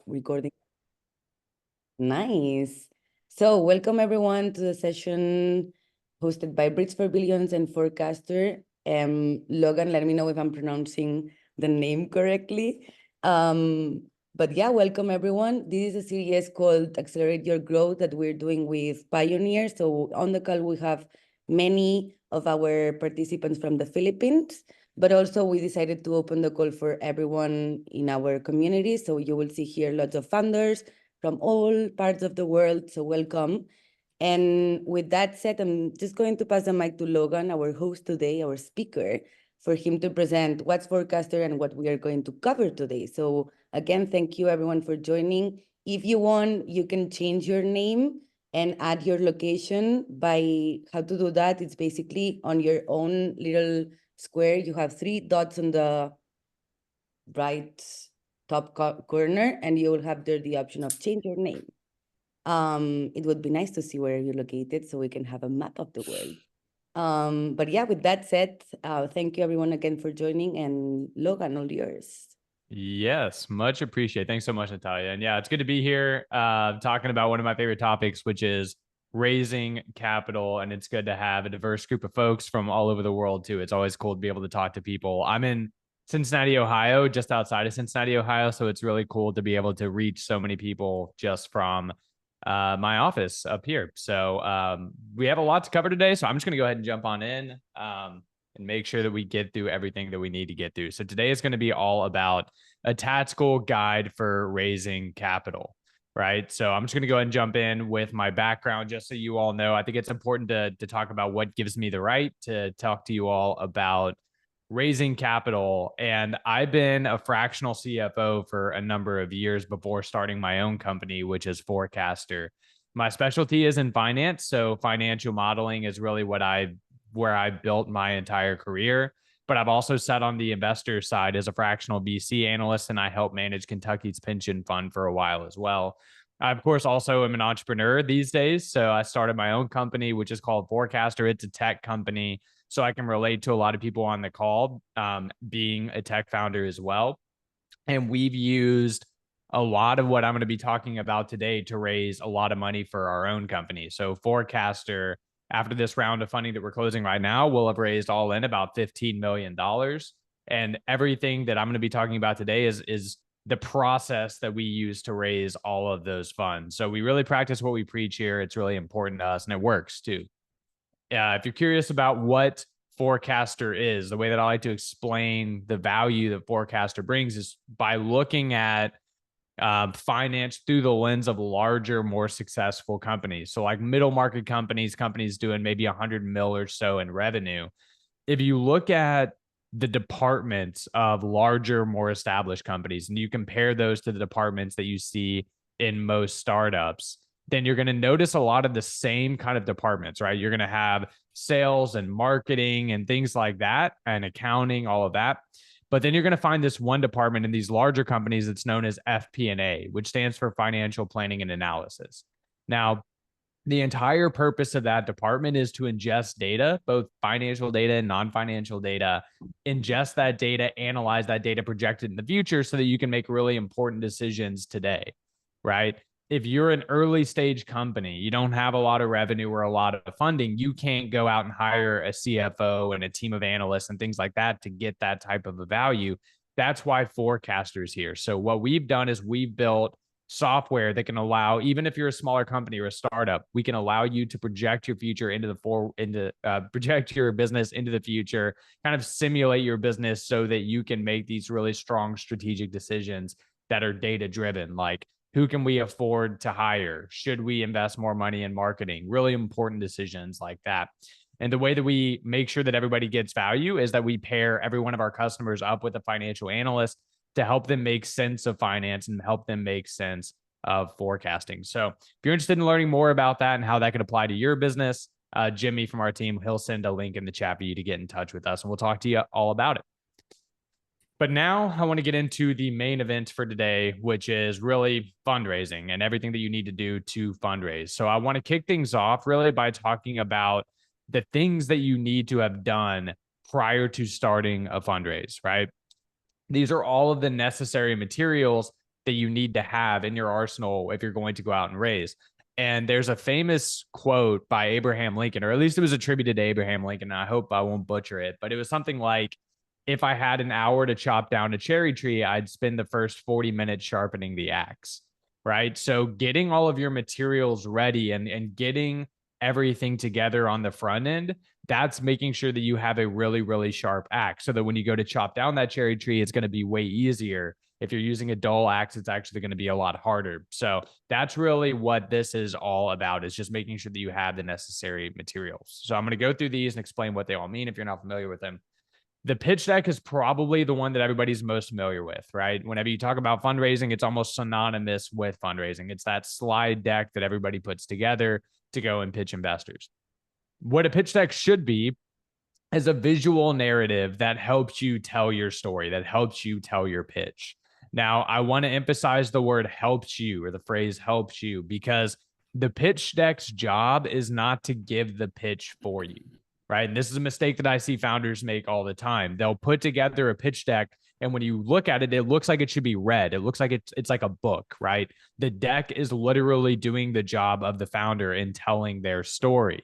Recording. Nice. So, welcome everyone to the session hosted by Brits for Billions and Forecastr. Logan, let me know if I'm pronouncing the name correctly. But yeah, welcome everyone. This is a series called Accelerate Your Growth that we're doing with Pioneer. So, on the call, we have many of our participants from the Philippines, but also we decided to open the call for everyone in our community. So, you will see here lots of founders from all parts of the world. So welcome. And with that said, I'm just going to pass the mic to Logan, our host today, our speaker, for him to present what's Forecastr and what we are going to cover today. So again, thank you everyone for joining. If you want, you can change your name and add your location. By how to do that, it's basically on your own little square. You have 3 dots on the right top corner, and you will have there the option of change your name. It would be nice to see where you're located so we can have a map of the world. But yeah, with that said, thank you everyone again for joining, and Logan, all yours. Yes, much appreciated. Thanks so much, Natalia. And yeah, it's good to be here talking about one of my favorite topics, which is raising capital. And it's good to have a diverse group of folks from all over the world, too. It's always cool to be able to talk to people. I'm in Cincinnati, Ohio, just outside of Cincinnati, Ohio. So it's really cool to be able to reach so many people just from my office up here. So we have a lot to cover today. So I'm just going to go ahead and jump on in. And make sure that we get through everything that we need to get through. So today is going to be all about a tactical guide for raising capital, right? So I'm just going to go ahead and jump in with my background just so you all know. I think it's important to talk about what gives me the right to talk to you all about raising capital. And I've been a fractional CFO for a number of years before starting my own company, which is Forecastr. My specialty is in finance. So financial modeling is really where I built my entire career. But I've also sat on the investor side as a fractional VC analyst, and I helped manage Kentucky's pension fund for a while as well. I, of course, also am an entrepreneur these days. So I started my own company, which is called Forecastr. It's a tech company. So I can relate to a lot of people on the call, being a tech founder as well. And we've used a lot of what I'm going to be talking about today to raise a lot of money for our own company. So Forecastr, after this round of funding that we're closing right now, we'll have raised all in about $15 million. And everything that I'm going to be talking about today is the process that we use to raise all of those funds. So we really practice what we preach here. It's really important to us, and it works too. If you're curious about what Forecastr is, the way that I like to explain the value that Forecastr brings is by looking at finance through the lens of larger, more successful companies. So like middle market companies doing maybe 100 mil or so in revenue. If you look at the departments of larger, more established companies, and you compare those to the departments that you see in most startups, then you're going to notice a lot of the same kind of departments, right? You're going to have sales and marketing and things like that, and accounting, all of that. But then you're going to find this one department in these larger companies that's known as FP&A, which stands for financial planning and analysis. Now, the entire purpose of that department is to ingest data, both financial data and non-financial data, ingest that data, analyze that data, project it in the future so that you can make really important decisions today, right? If you're an early stage company, you don't have a lot of revenue or a lot of funding, you can't go out and hire a CFO and a team of analysts and things like that to get that type of a value. That's why Forecastr is here. So what we've done is we've built software that can allow, even if you're a smaller company or a startup, we can allow you to project your future project your business into the future, kind of simulate your business so that you can make these really strong strategic decisions that are data driven, like who can we afford to hire? Should we invest more money in marketing? Really important decisions like that. And the way that we make sure that everybody gets value is that we pair every one of our customers up with a financial analyst to help them make sense of finance and help them make sense of forecasting. So if you're interested in learning more about that and how that could apply to your business, Jimmy from our team, he'll send a link in the chat for you to get in touch with us, and we'll talk to you all about it. But now I want to get into the main event for today, which is really fundraising and everything that you need to do to fundraise. So I want to kick things off really by talking about the things that you need to have done prior to starting a fundraise, right? These are all of the necessary materials that you need to have in your arsenal if you're going to go out and raise. And there's a famous quote by Abraham Lincoln, or at least it was attributed to Abraham Lincoln. And I hope I won't butcher it, but it was something like, if I had an hour to chop down a cherry tree, I'd spend the first 40 minutes sharpening the axe, right? So getting all of your materials ready and getting everything together on the front end, that's making sure that you have a really, really sharp axe so that when you go to chop down that cherry tree, it's going to be way easier. If you're using a dull axe, it's actually going to be a lot harder. So that's really what this is all about, is just making sure that you have the necessary materials. So I'm going to go through these and explain what they all mean if you're not familiar with them. The pitch deck is probably the one that everybody's most familiar with, right? Whenever you talk about fundraising, it's almost synonymous with fundraising. It's that slide deck that everybody puts together to go and pitch investors. What a pitch deck should be is a visual narrative that helps you tell your story, that helps you tell your pitch. Now, I want to emphasize the word helps you, or the phrase helps you, because the pitch deck's job is not to give the pitch for you, right? And this is a mistake that I see founders make all the time. They'll put together a pitch deck, and when you look at it, it looks like it should be read. It looks like it's like a book, right? The deck is literally doing the job of the founder in telling their story.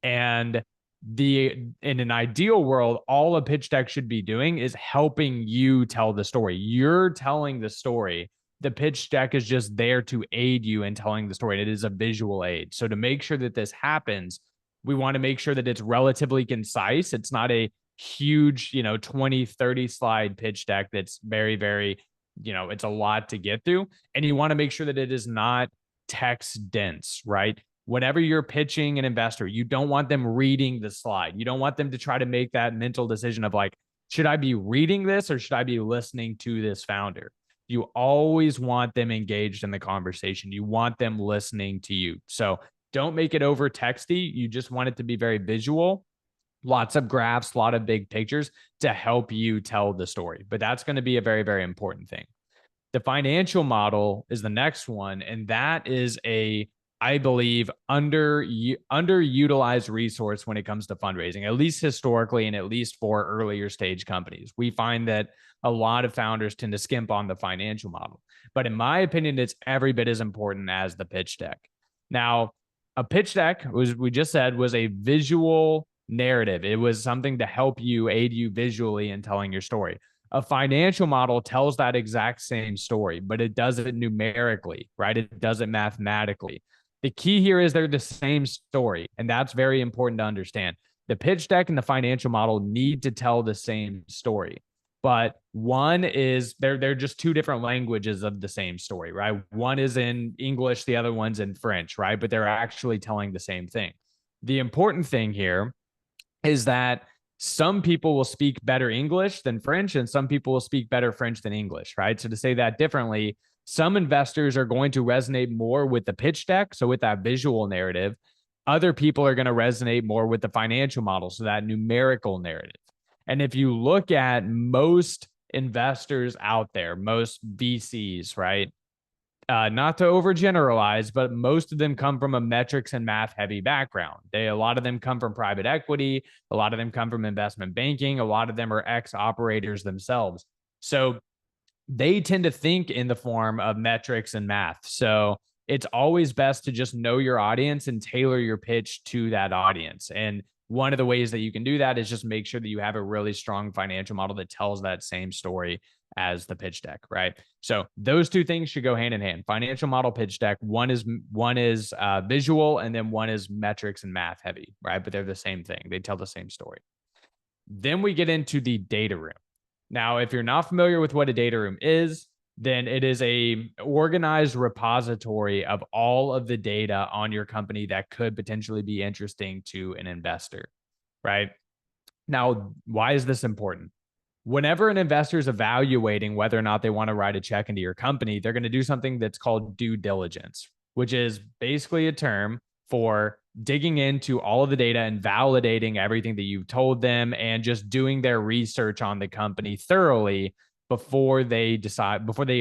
And in an ideal world, all a pitch deck should be doing is helping you tell the story. You're telling the story. The pitch deck is just there to aid you in telling the story. It is a visual aid. So to make sure that this happens, we want to make sure that it's relatively concise. It's not a huge, 20, 30 slide pitch deck that's very, very, it's a lot to get through. And you want to make sure that it is not text dense, right? Whenever you're pitching an investor, you don't want them reading the slide. You don't want them to try to make that mental decision of like, should I be reading this or should I be listening to this founder? You always want them engaged in the conversation. You want them listening to you. So don't make it over texty. You just want it to be very visual, lots of graphs, a lot of big pictures to help you tell the story. But that's going to be a very, very important thing. The financial model is the next one. And that is I believe, underutilized resource when it comes to fundraising, at least historically, and at least for earlier stage companies. We find that a lot of founders tend to skimp on the financial model. But in my opinion, it's every bit as important as the pitch deck. Now, a pitch deck, we just said, was a visual narrative. It was something to help you, aid you visually in telling your story. A financial model tells that exact same story, but it does it numerically, right? It does it mathematically. The key here is they're the same story, and that's very important to understand. The pitch deck and the financial model need to tell the same story, but one is they're just two different languages of the same story, right? One is in English, the other one's in French, right? But they're actually telling the same thing. The important thing here is that some people will speak better English than French, and some people will speak better French than English, right? So to say that differently, some investors are going to resonate more with the pitch deck, so with that visual narrative. Other people are going to resonate more with the financial model, so that numerical narrative. And if you look at most investors out there, most VCs, right? Not to overgeneralize, but most of them come from a metrics and math heavy background. A lot of them come from private equity. A lot of them come from investment banking. A lot of them are ex-operators themselves. So they tend to think in the form of metrics and math. So it's always best to just know your audience and tailor your pitch to that audience. And one of the ways that you can do that is just make sure that you have a really strong financial model that tells that same story as the pitch deck, right? So those two things should go hand in hand. Financial model, pitch deck. One is visual, and then one is metrics and math heavy, right? But they're the same thing. They tell the same story. Then we get into the data room. Now, if you're not familiar with what a data room is, then it is a organized repository of all of the data on your company that could potentially be interesting to an investor, right? Now, why is this important? Whenever an investor is evaluating whether or not they want to write a check into your company, they're going to do something that's called due diligence, which is basically a term for digging into all of the data and validating everything that you've told them and just doing their research on the company thoroughly before they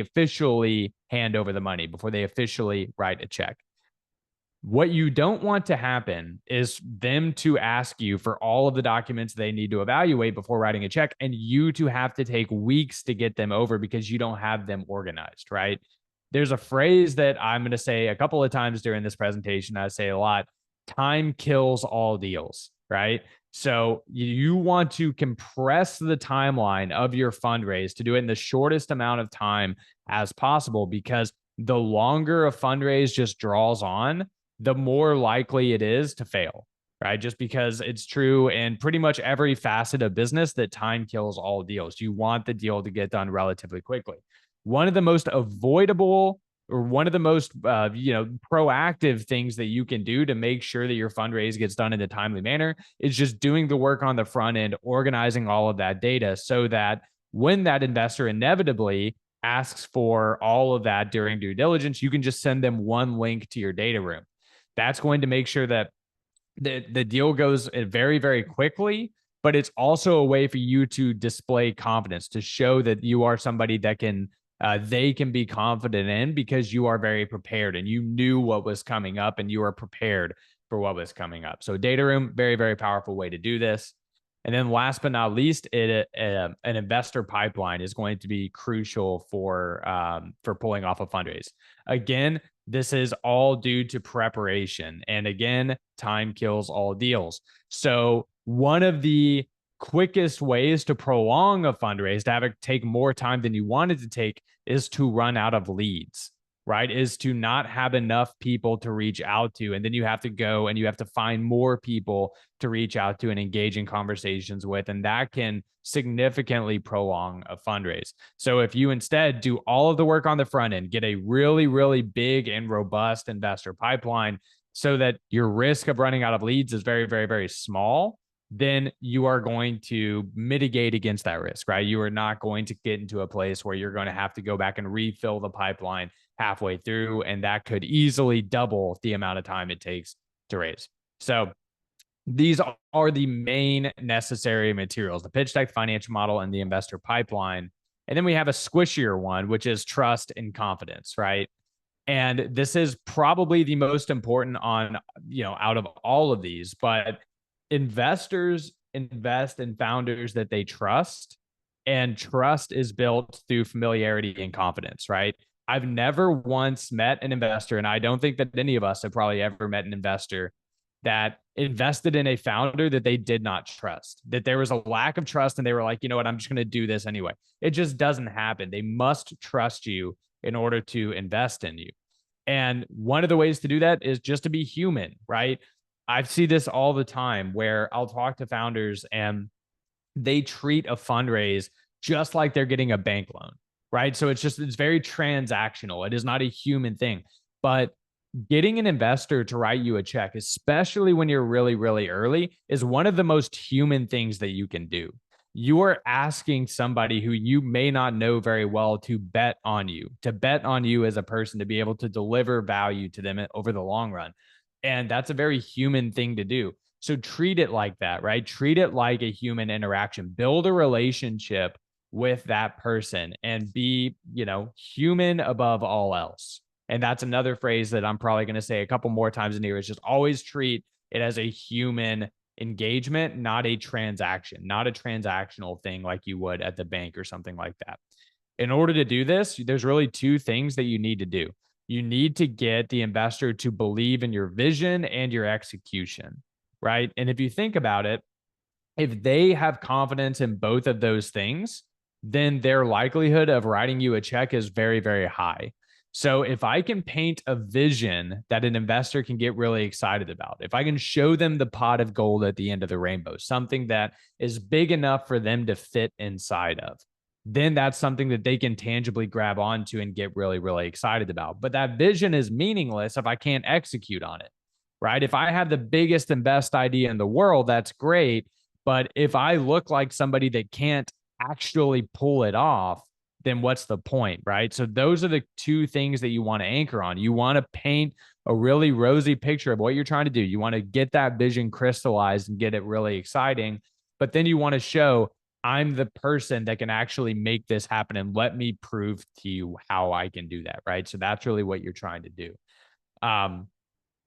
officially hand over the money, before they officially write a check. What you don't want to happen is them to ask you for all of the documents they need to evaluate before writing a check, and you to have to take weeks to get them over because you don't have them organized, right? There's a phrase that I'm going to say a couple of times during this presentation. I say a lot: time kills all deals, right? So you want to compress the timeline of your fundraise to do it in the shortest amount of time as possible, because the longer a fundraise just draws on, the more likely it is to fail, right? Just because it's true in pretty much every facet of business that time kills all deals. You want the deal to get done relatively quickly. One of the most avoidable, or one of the most proactive things that you can do to make sure that your fundraise gets done in a timely manner is just doing the work on the front end, organizing all of that data so that when that investor inevitably asks for all of that during due diligence, you can just send them one link to your data room. That's going to make sure that the deal goes very, very quickly, but it's also a way for you to display confidence, to show that you are somebody that they can be confident in, because you are very prepared and you knew what was coming up and you are prepared for what was coming up. So data room, very, very powerful way to do this. And then last but not least, an investor pipeline is going to be crucial for pulling off a fundraise. Again, this is all due to preparation. And again, time kills all deals. So one of the quickest ways to prolong a fundraise, to have it take more time than you wanted to take, is to run out of leads, right? Is to not have enough people to reach out to. And then you have to go and you have to find more people to reach out to and engage in conversations with. And that can significantly prolong a fundraise. So if you instead do all of the work on the front end, get a really, really big and robust investor pipeline so that your risk of running out of leads is very, very, very small, then you are going to mitigate against that risk, right? You are not going to get into a place where you're going to have to go back and refill the pipeline halfway through, and that could easily double the amount of time it takes to raise. So these are the main necessary materials: the pitch deck, financial model, and the investor pipeline. And then we have a squishier one, which is trust and confidence, right? And this is probably the most important out of all of these, but investors invest in founders that they trust, and trust is built through familiarity and confidence, right? I've never once met an investor, and I don't think that any of us have probably ever met an investor that invested in a founder that they did not trust, that there was a lack of trust and they were like, you know what, I'm just going to do this anyway. It just doesn't happen. They must trust you in order to invest in you. And one of the ways to do that is just to be human, right? I see this all the time where I'll talk to founders and they treat a fundraise just like they're getting a bank loan, right? So it's very transactional. It is not a human thing. But getting an investor to write you a check, especially when you're really, really early, is one of the most human things that you can do. You are asking somebody who you may not know very well to bet on you as a person, to be able to deliver value to them over the long run. And that's a very human thing to do. So treat it like that, right? Treat it like a human interaction. Build a relationship with that person and be, human above all else. And that's another phrase that I'm probably going to say a couple more times in here, is just always treat it as a human engagement, not a transaction, not a transactional thing like you would at the bank or something like that. In order to do this, there's really two things that you need to do. You need to get the investor to believe in your vision and your execution, right? And if you think about it, if they have confidence in both of those things, then their likelihood of writing you a check is very, very high. So if I can paint a vision that an investor can get really excited about, if I can show them the pot of gold at the end of the rainbow, something that is big enough for them to fit inside of, then that's something that they can tangibly grab onto and get really, really excited about. But that vision is meaningless if I can't execute on it, right? If I have the biggest and best idea in the world, that's great. But if I look like somebody that can't actually pull it off, then what's the point, right? So those are the two things that you want to anchor on. You want to paint a really rosy picture of what you're trying to do. You want to get that vision crystallized and get it really exciting. But then you want to show, I'm the person that can actually make this happen, and let me prove to you how I can do that, right? So that's really what you're trying to do.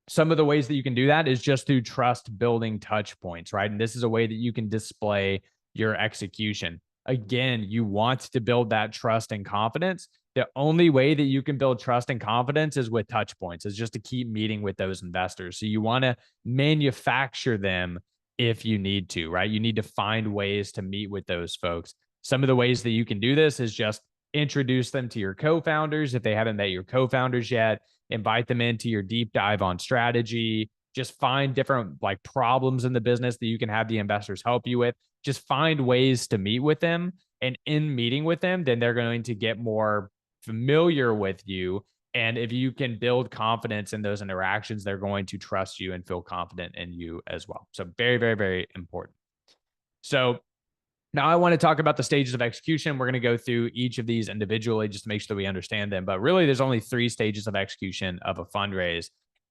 some of the ways that you can do that is just through trust building touch points, right? And this is a way that you can display your execution. Again, you want to build that trust and confidence. The only way that you can build trust and confidence is with touch points, is just to keep meeting with those investors. So you want to manufacture them if you need to, right? You need to find ways to meet with those folks. Some of the ways that you can do this is just introduce them to your co-founders if they haven't met your co-founders yet. Invite them into your deep dive on strategy. Just find different like problems in the business that you can have the investors help you with. Just find ways to meet with them. And in meeting with them, then they're going to get more familiar with you. And if you can build confidence in those interactions, they're going to trust you and feel confident in you as well. So very, very, very important. So now I want to talk about the stages of execution. We're going to go through each of these individually just to make sure that we understand them. But really, there's only 3 stages of execution of a fundraise.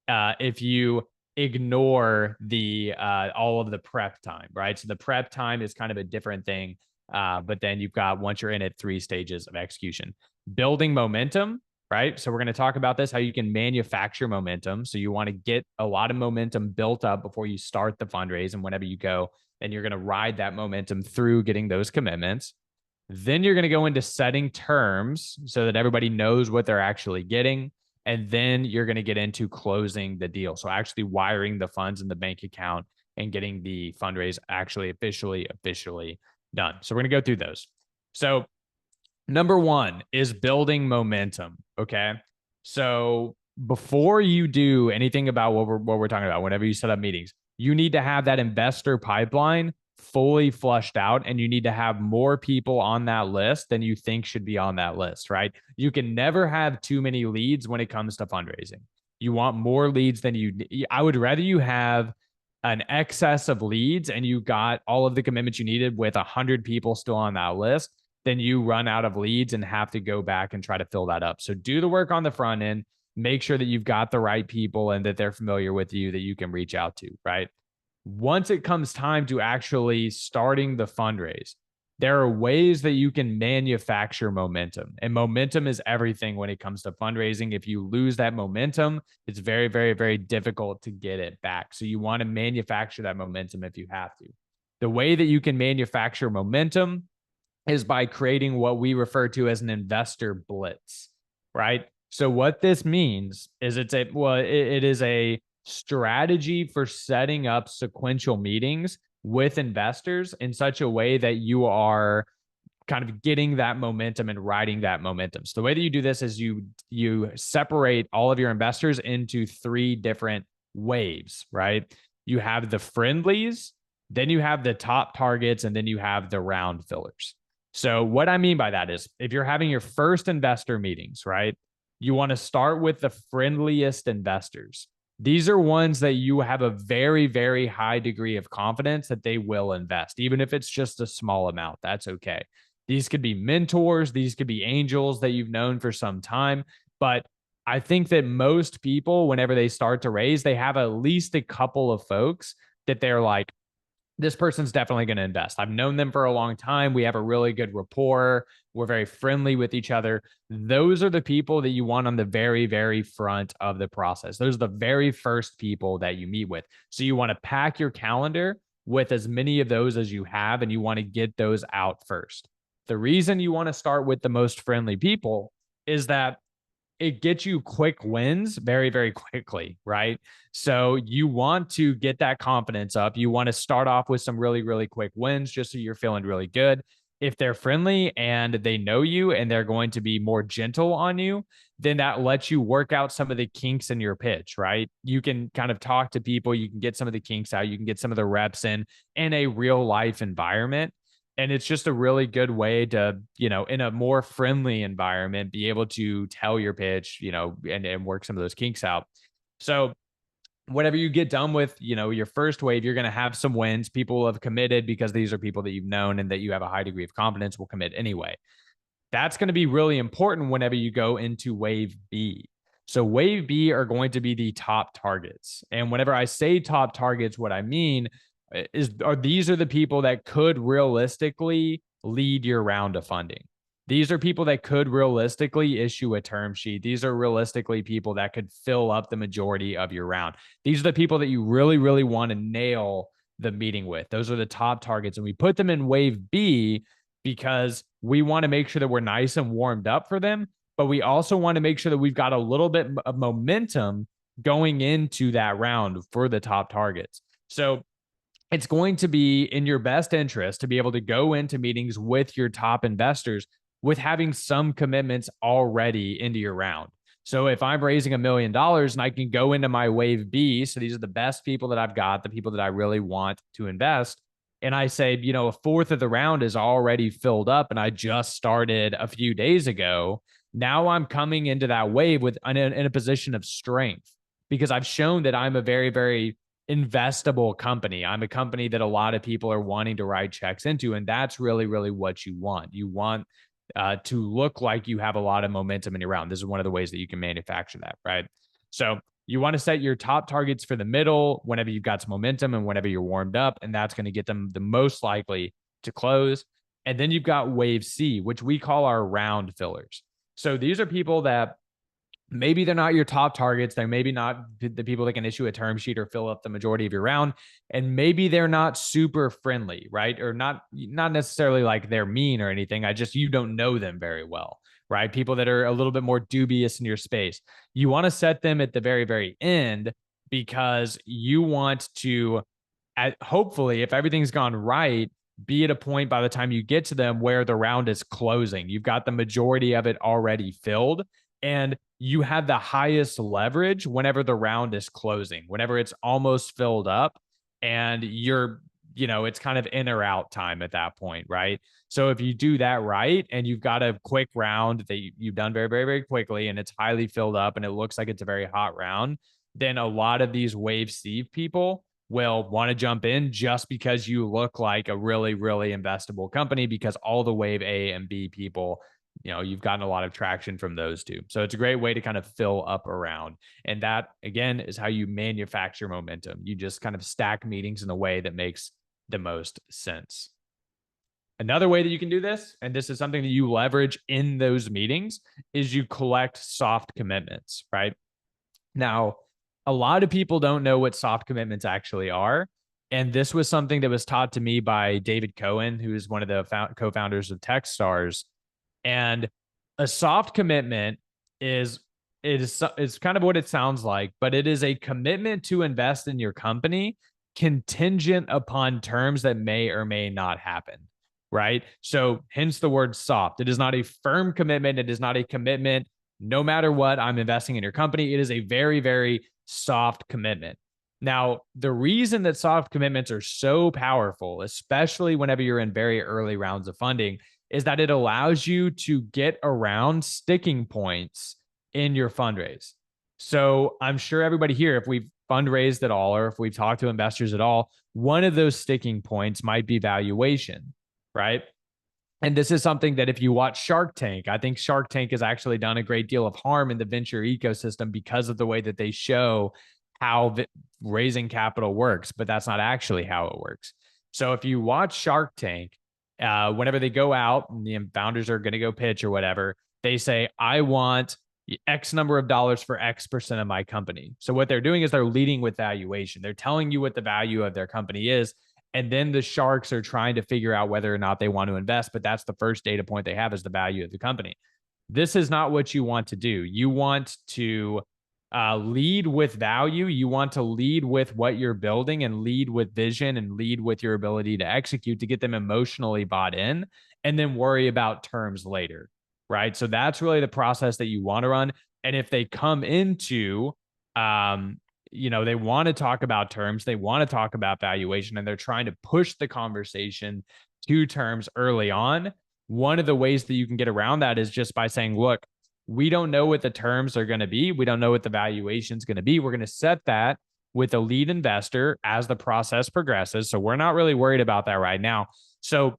If you ignore the all of the prep time, right? So the prep time is kind of a different thing. But then you've got, once you're in it, 3 stages of execution. Building momentum, right? So we're going to talk about this, how you can manufacture momentum. So you want to get a lot of momentum built up before you start the fundraise. And whenever you go, and you're going to ride that momentum through getting those commitments. Then you're going to go into setting terms so that everybody knows what they're actually getting. And then you're going to get into closing the deal. So actually wiring the funds in the bank account and getting the fundraise actually officially done. So we're going to go through those. So number 1 is building momentum. Okay. So before you do anything about what we're talking about, whenever you set up meetings, you need to have that investor pipeline fully flushed out, and you need to have more people on that list than you think should be on that list, right? You can never have too many leads when it comes to fundraising. You want more leads than I would rather you have an excess of leads and you got all of the commitments you needed with 100 people still on that list, then you run out of leads and have to go back and try to fill that up. So do the work on the front end. Make sure that you've got the right people and that they're familiar with you that you can reach out to, right? Once it comes time to actually starting the fundraise, there are ways that you can manufacture momentum. And momentum is everything when it comes to fundraising. If you lose that momentum, it's very, very, very difficult to get it back. So you want to manufacture that momentum if you have to. The way that you can manufacture momentum is by creating what we refer to as an investor blitz, right? So what this means is it is a strategy for setting up sequential meetings with investors in such a way that you are kind of getting that momentum and riding that momentum. So the way that you do this is you separate all of your investors into 3 different waves, right? You have the friendlies, then you have the top targets, and then you have the round fillers. So what I mean by that is if you're having your first investor meetings, right, you want to start with the friendliest investors. These are ones that you have a very, very high degree of confidence that they will invest, even if it's just a small amount. That's okay. These could be mentors. These could be angels that you've known for some time. But I think that most people, whenever they start to raise, they have at least a couple of folks that they're like, this person's definitely going to invest. I've known them for a long time. We have a really good rapport. We're very friendly with each other. Those are the people that you want on the very, very front of the process. Those are the very first people that you meet with. So you want to pack your calendar with as many of those as you have, and you want to get those out first. The reason you want to start with the most friendly people is that it gets you quick wins very, very quickly, right? So you want to get that confidence up. You want to start off with some really, really quick wins just so you're feeling really good. If they're friendly and they know you and they're going to be more gentle on you, then that lets you work out some of the kinks in your pitch, right? You can kind of talk to people, you can get some of the kinks out, you can get some of the reps in a real life environment. And it's just a really good way to, in a more friendly environment, be able to tell your pitch, and work some of those kinks out. So whenever you get done with, your first wave, you're going to have some wins. People will have committed because these are people that you've known and that you have a high degree of confidence will commit anyway. That's going to be really important whenever you go into wave B. So wave B are going to be the top targets. And whenever I say top targets, what I mean these are the people that could realistically lead your round of funding. These are people that could realistically issue a term sheet. These are realistically people that could fill up the majority of your round. These are the people that you really, really want to nail the meeting with. Those are the top targets. And we put them in wave B because we want to make sure that we're nice and warmed up for them. But we also want to make sure that we've got a little bit of momentum going into that round for the top targets. So it's going to be in your best interest to be able to go into meetings with your top investors with having some commitments already into your round. So if I'm raising $1 million and I can go into my wave B, so these are the best people that I've got, the people that I really want to invest. And I say, you know, a fourth of the round is already filled up and I just started a few days ago. Now I'm coming into that wave with in a position of strength because I've shown that I'm a very, very investable company. I'm a company that a lot of people are wanting to write checks into. And that's really, really what you want. You want to look like you have a lot of momentum in your round. This is one of the ways that you can manufacture that, right? So you want to set your top targets for the middle whenever you've got some momentum and whenever you're warmed up, and that's going to get them the most likely to close. And then you've got wave C, which we call our round fillers. So these are people that maybe they're not your top targets. They're maybe not the people that can issue a term sheet or fill up the majority of your round. And maybe they're not super friendly, right? Or not necessarily like they're mean or anything. You don't know them very well, right? People that are a little bit more dubious in your space. You want to set them at the very, very end because you want to, hopefully, if everything's gone right, be at a point by the time you get to them where the round is closing. You've got the majority of it already filled. And you have the highest leverage whenever the round is closing, whenever it's almost filled up and it's kind of in or out time at that point, right? So if you do that right and you've got a quick round that you've done very, very, very quickly and it's highly filled up and it looks like it's a very hot round, then a lot of these wave C people will want to jump in just because you look like a really, really investable company because all the wave A and B people, you've gotten a lot of traction from those two. So it's a great way to kind of fill up around. And that, again, is how you manufacture momentum. You just kind of stack meetings in a way that makes the most sense. Another way that you can do this, and this is something that you leverage in those meetings, is you collect soft commitments, right? Now, a lot of people don't know what soft commitments actually are. And this was something that was taught to me by David Cohen, who is one of the co-founders of Techstars. And a soft commitment is kind of what it sounds like, but it is a commitment to invest in your company contingent upon terms that may or may not happen, right? So hence the word soft. It is not a firm commitment. It is not a commitment. No matter what, I'm investing in your company. It is a very, very soft commitment. Now, the reason that soft commitments are so powerful, especially whenever you're in very early rounds of funding, is that it allows you to get around sticking points in your fundraise. So I'm sure everybody here, if we've fundraised at all, or if we've talked to investors at all, one of those sticking points might be valuation, right? And this is something that if you watch Shark Tank, I think Shark Tank has actually done a great deal of harm in the venture ecosystem because of the way that they show how raising capital works, but that's not actually how it works. So if you watch Shark Tank, whenever they go out and the founders are going to go pitch or whatever, they say, I want X number of dollars for X% of my company. So what they're doing is they're leading with valuation. They're telling you what the value of their company is. And then the sharks are trying to figure out whether or not they want to invest. But that's the first data point they have is the value of the company. This is not what you want to do. You want to lead with value. You want to lead with what you're building and lead with vision and lead with your ability to execute to get them emotionally bought in and then worry about terms later, right? So that's really the process that you want to run. And if they come into, they want to talk about terms, they want to talk about valuation, and they're trying to push the conversation to terms early on. One of the ways that you can get around that is just by saying, look, we don't know what the terms are going to be. We don't know what the valuation is going to be. We're going to set that with a lead investor as the process progresses. So we're not really worried about that right now. So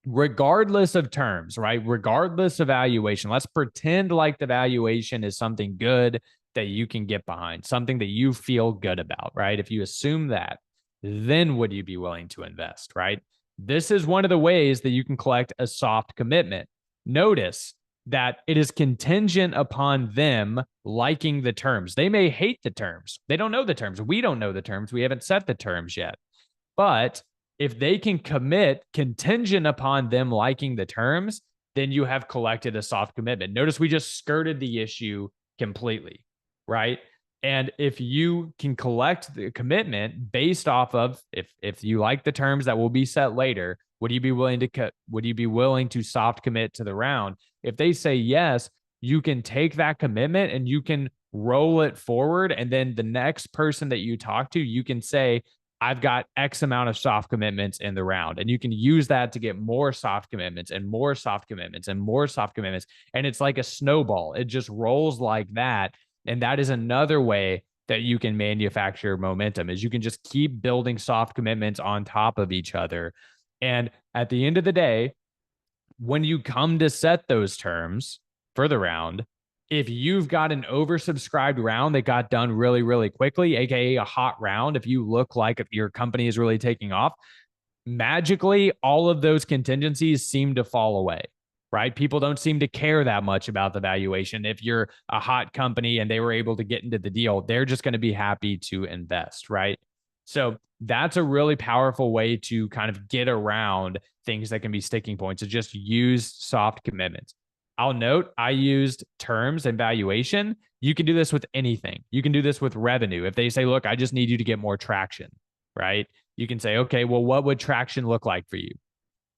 regardless of terms, right? Regardless of valuation, let's pretend like the valuation is something good that you can get behind, something that you feel good about, right? If you assume that, then would you be willing to invest, right? This is one of the ways that you can collect a soft commitment. notice that it is contingent upon them liking the terms. They may hate the terms. They don't know the terms. We don't know the terms. We haven't set the terms yet. But if they can commit contingent upon them liking the terms, then you have collected a soft commitment. Notice we just skirted the issue completely, right? And if you can collect the commitment based off of if you like the terms that will be set later, would you be willing to soft commit to the round? If they say yes, you can take that commitment and you can roll it forward. And then the next person that you talk to, you can say, I've got X amount of soft commitments in the round. And you can use that to get more soft commitments and more soft commitments and more soft commitments. And it's like a snowball. It just rolls like that. And that is another way that you can manufacture momentum, is you can just keep building soft commitments on top of each other. And at the end of the day, when you come to set those terms for the round, if you've got an oversubscribed round that got done really, really quickly, aka a hot round, if you look like your company is really taking off, magically all of those contingencies seem to fall away, right? People don't seem to care that much about the valuation. If you're a hot company and they were able to get into the deal, they're just going to be happy to invest, right? So that's a really powerful way to kind of get around things that can be sticking points, is just use soft commitments. I'll note I used terms and valuation. You can do this with anything. You can do this with revenue. If they say, look, I just need you to get more traction, right? You can say, okay, well, what would traction look like for you?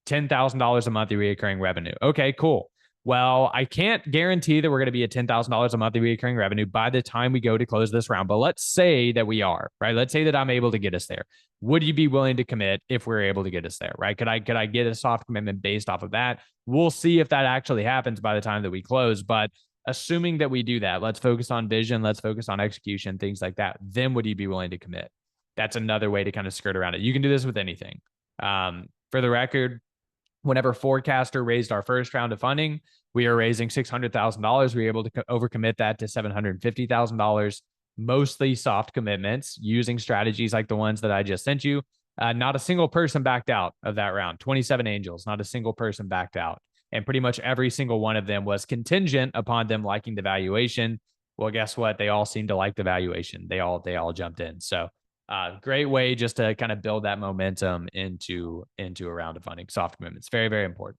$10,000 a monthly recurring revenue. Okay, cool. Well, I can't guarantee that we're going to be at $10,000 a monthly recurring revenue by the time we go to close this round, but let's say that we are, right? Let's say that I'm able to get us there. Would you be willing to commit if we're able to get us there, right? Could I get a soft commitment based off of that? We'll see if that actually happens by the time that we close, but assuming that we do that, let's focus on vision, let's focus on execution, things like that. Then would you be willing to commit? That's another way to kind of skirt around it. You can do this with anything. For the record, whenever Forecastr raised our first round of funding, we were raising $600,000. We were able to overcommit that to $750,000, mostly soft commitments using strategies like the ones that I just sent you. Not a single person backed out of that round. 27 angels, not a single person backed out. And pretty much every single one of them was contingent upon them liking the valuation. Well, guess what? They all seemed to like the valuation. They all jumped in. So great way just to kind of build that momentum into a round of funding. Soft commitments, very, very important.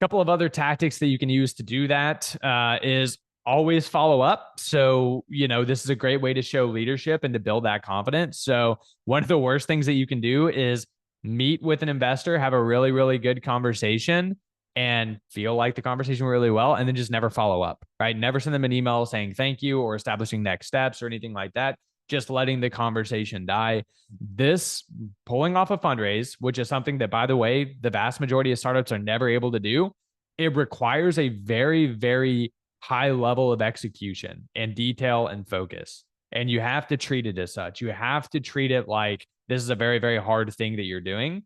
A couple of other tactics that you can use to do that is always follow up. So, this is a great way to show leadership and to build that confidence. So one of the worst things that you can do is meet with an investor, have a really, really good conversation and feel like the conversation went really well, and then just never follow up, right? Never send them an email saying thank you or establishing next steps or anything like that. Just letting the conversation die. This pulling off a fundraise, which is something that, by the way, the vast majority of startups are never able to do. It requires a very, very high level of execution and detail and focus. And you have to treat it as such. You have to treat it like this is a very, very hard thing that you're doing.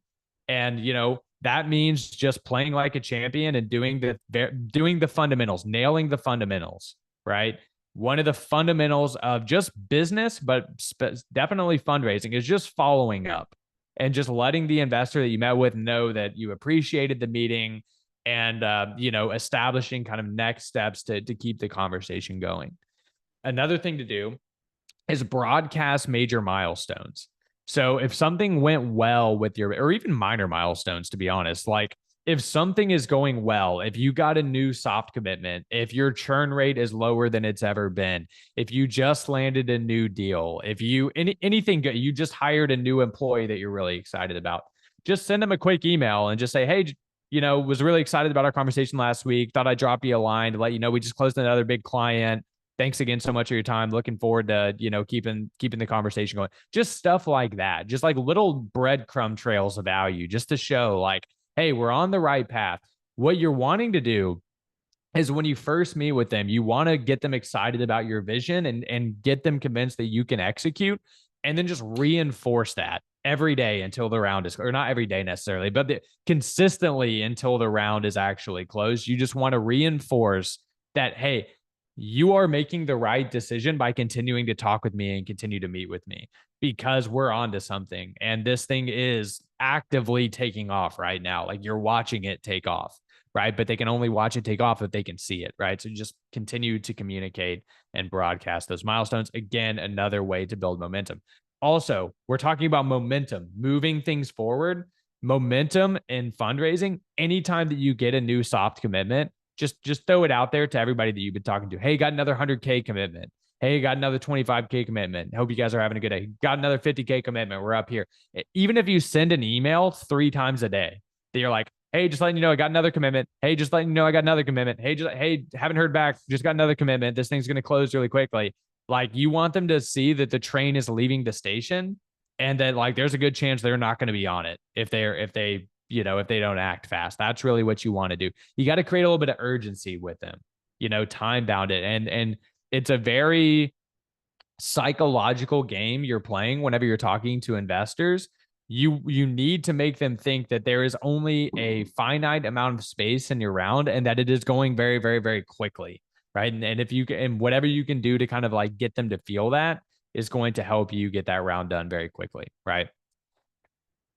And, that means just playing like a champion and doing the fundamentals, nailing the fundamentals, right? One of the fundamentals of just business, but definitely fundraising, is just following up and just letting the investor that you met with know that you appreciated the meeting and, establishing kind of next steps to keep the conversation going. Another thing to do is broadcast major milestones. So if something went well with or even minor milestones, to be honest, like if something is going well, if you got a new soft commitment, if your churn rate is lower than it's ever been, if you just landed a new deal, if you anything good, you just hired a new employee that you're really excited about, just send them a quick email and just say, hey, was really excited about our conversation last week. Thought I'd drop you a line to let you know we just closed another big client. Thanks again so much for your time. Looking forward to, keeping the conversation going. Just stuff like that. Just like little breadcrumb trails of value, just to show like, hey, we're on the right path. What you're wanting to do is when you first meet with them, you want to get them excited about your vision and get them convinced that you can execute, and then just reinforce that every day until the round is, or not every day necessarily, but consistently until the round is actually closed. You just want to reinforce that, hey, you are making the right decision by continuing to talk with me and continue to meet with me, because we're on to something. And this thing is actively taking off right now. Like you're watching it take off, right? But they can only watch it take off if they can see it, right? So just continue to communicate and broadcast those milestones. Again, another way to build momentum. Also, we're talking about momentum, moving things forward. Momentum in fundraising. Anytime that you get a new soft commitment, just throw it out there to everybody that you've been talking to. Hey, got another 100K commitment. Hey, got another 25K commitment. Hope you guys are having a good day. Got another 50K commitment. We're up here. Even if you send an email 3 times a day, that you're like, hey, just letting you know I got another commitment. Hey, just letting you know I got another commitment. Hey, haven't heard back. Just got another commitment. This thing's going to close really quickly. Like, you want them to see that the train is leaving the station, and that like there's a good chance they're not going to be on it if they don't act fast. That's really what you want to do. You got to create a little bit of urgency with them, time bound it. And it's a very psychological game you're playing whenever you're talking to investors. You need to make them think that there is only a finite amount of space in your round, and that it is going very, very, very quickly, right? And if you can, and whatever you can do to kind of like get them to feel that is going to help you get that round done very quickly, right?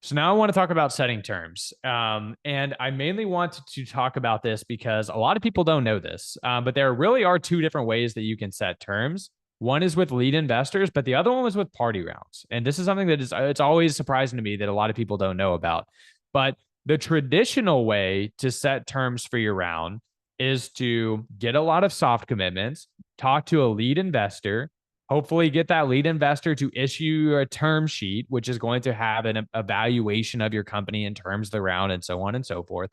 So now I want to talk about setting terms. And I mainly want to talk about this because a lot of people don't know this, but there really are 2 different ways that you can set terms. One is with lead investors, but the other one was with party rounds. And this is something that it's always surprising to me that a lot of people don't know about. But the traditional way to set terms for your round is to get a lot of soft commitments, talk to a lead investor, hopefully get that lead investor to issue a term sheet, which is going to have an evaluation of your company in terms of the round and so on and so forth.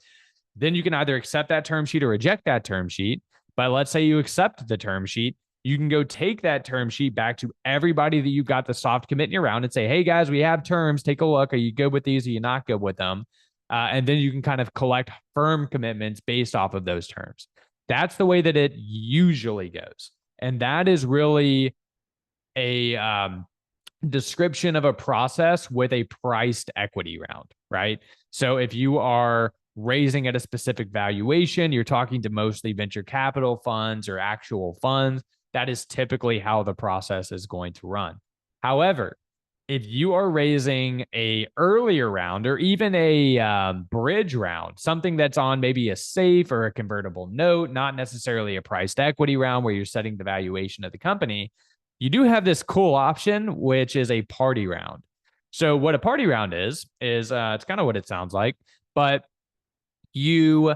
Then you can either accept that term sheet or reject that term sheet. But let's say you accept the term sheet, you can go take that term sheet back to everybody that you've got the soft commit in your round and say, hey guys, we have terms. Take a look. Are you good with these? Are you not good with them? And then you can kind of collect firm commitments based off of those terms. That's the way that it usually goes. And that is really a description of a process with a priced equity round, right? So if you are raising at a specific valuation, you're talking to mostly venture capital funds or actual funds, that is typically how the process is going to run. However, if you are raising a earlier round or even a bridge round, something that's on maybe a safe or a convertible note, not necessarily a priced equity round where you're setting the valuation of the company, you do have this cool option, which is a party round. So what a party round is it's kind of what it sounds like, but you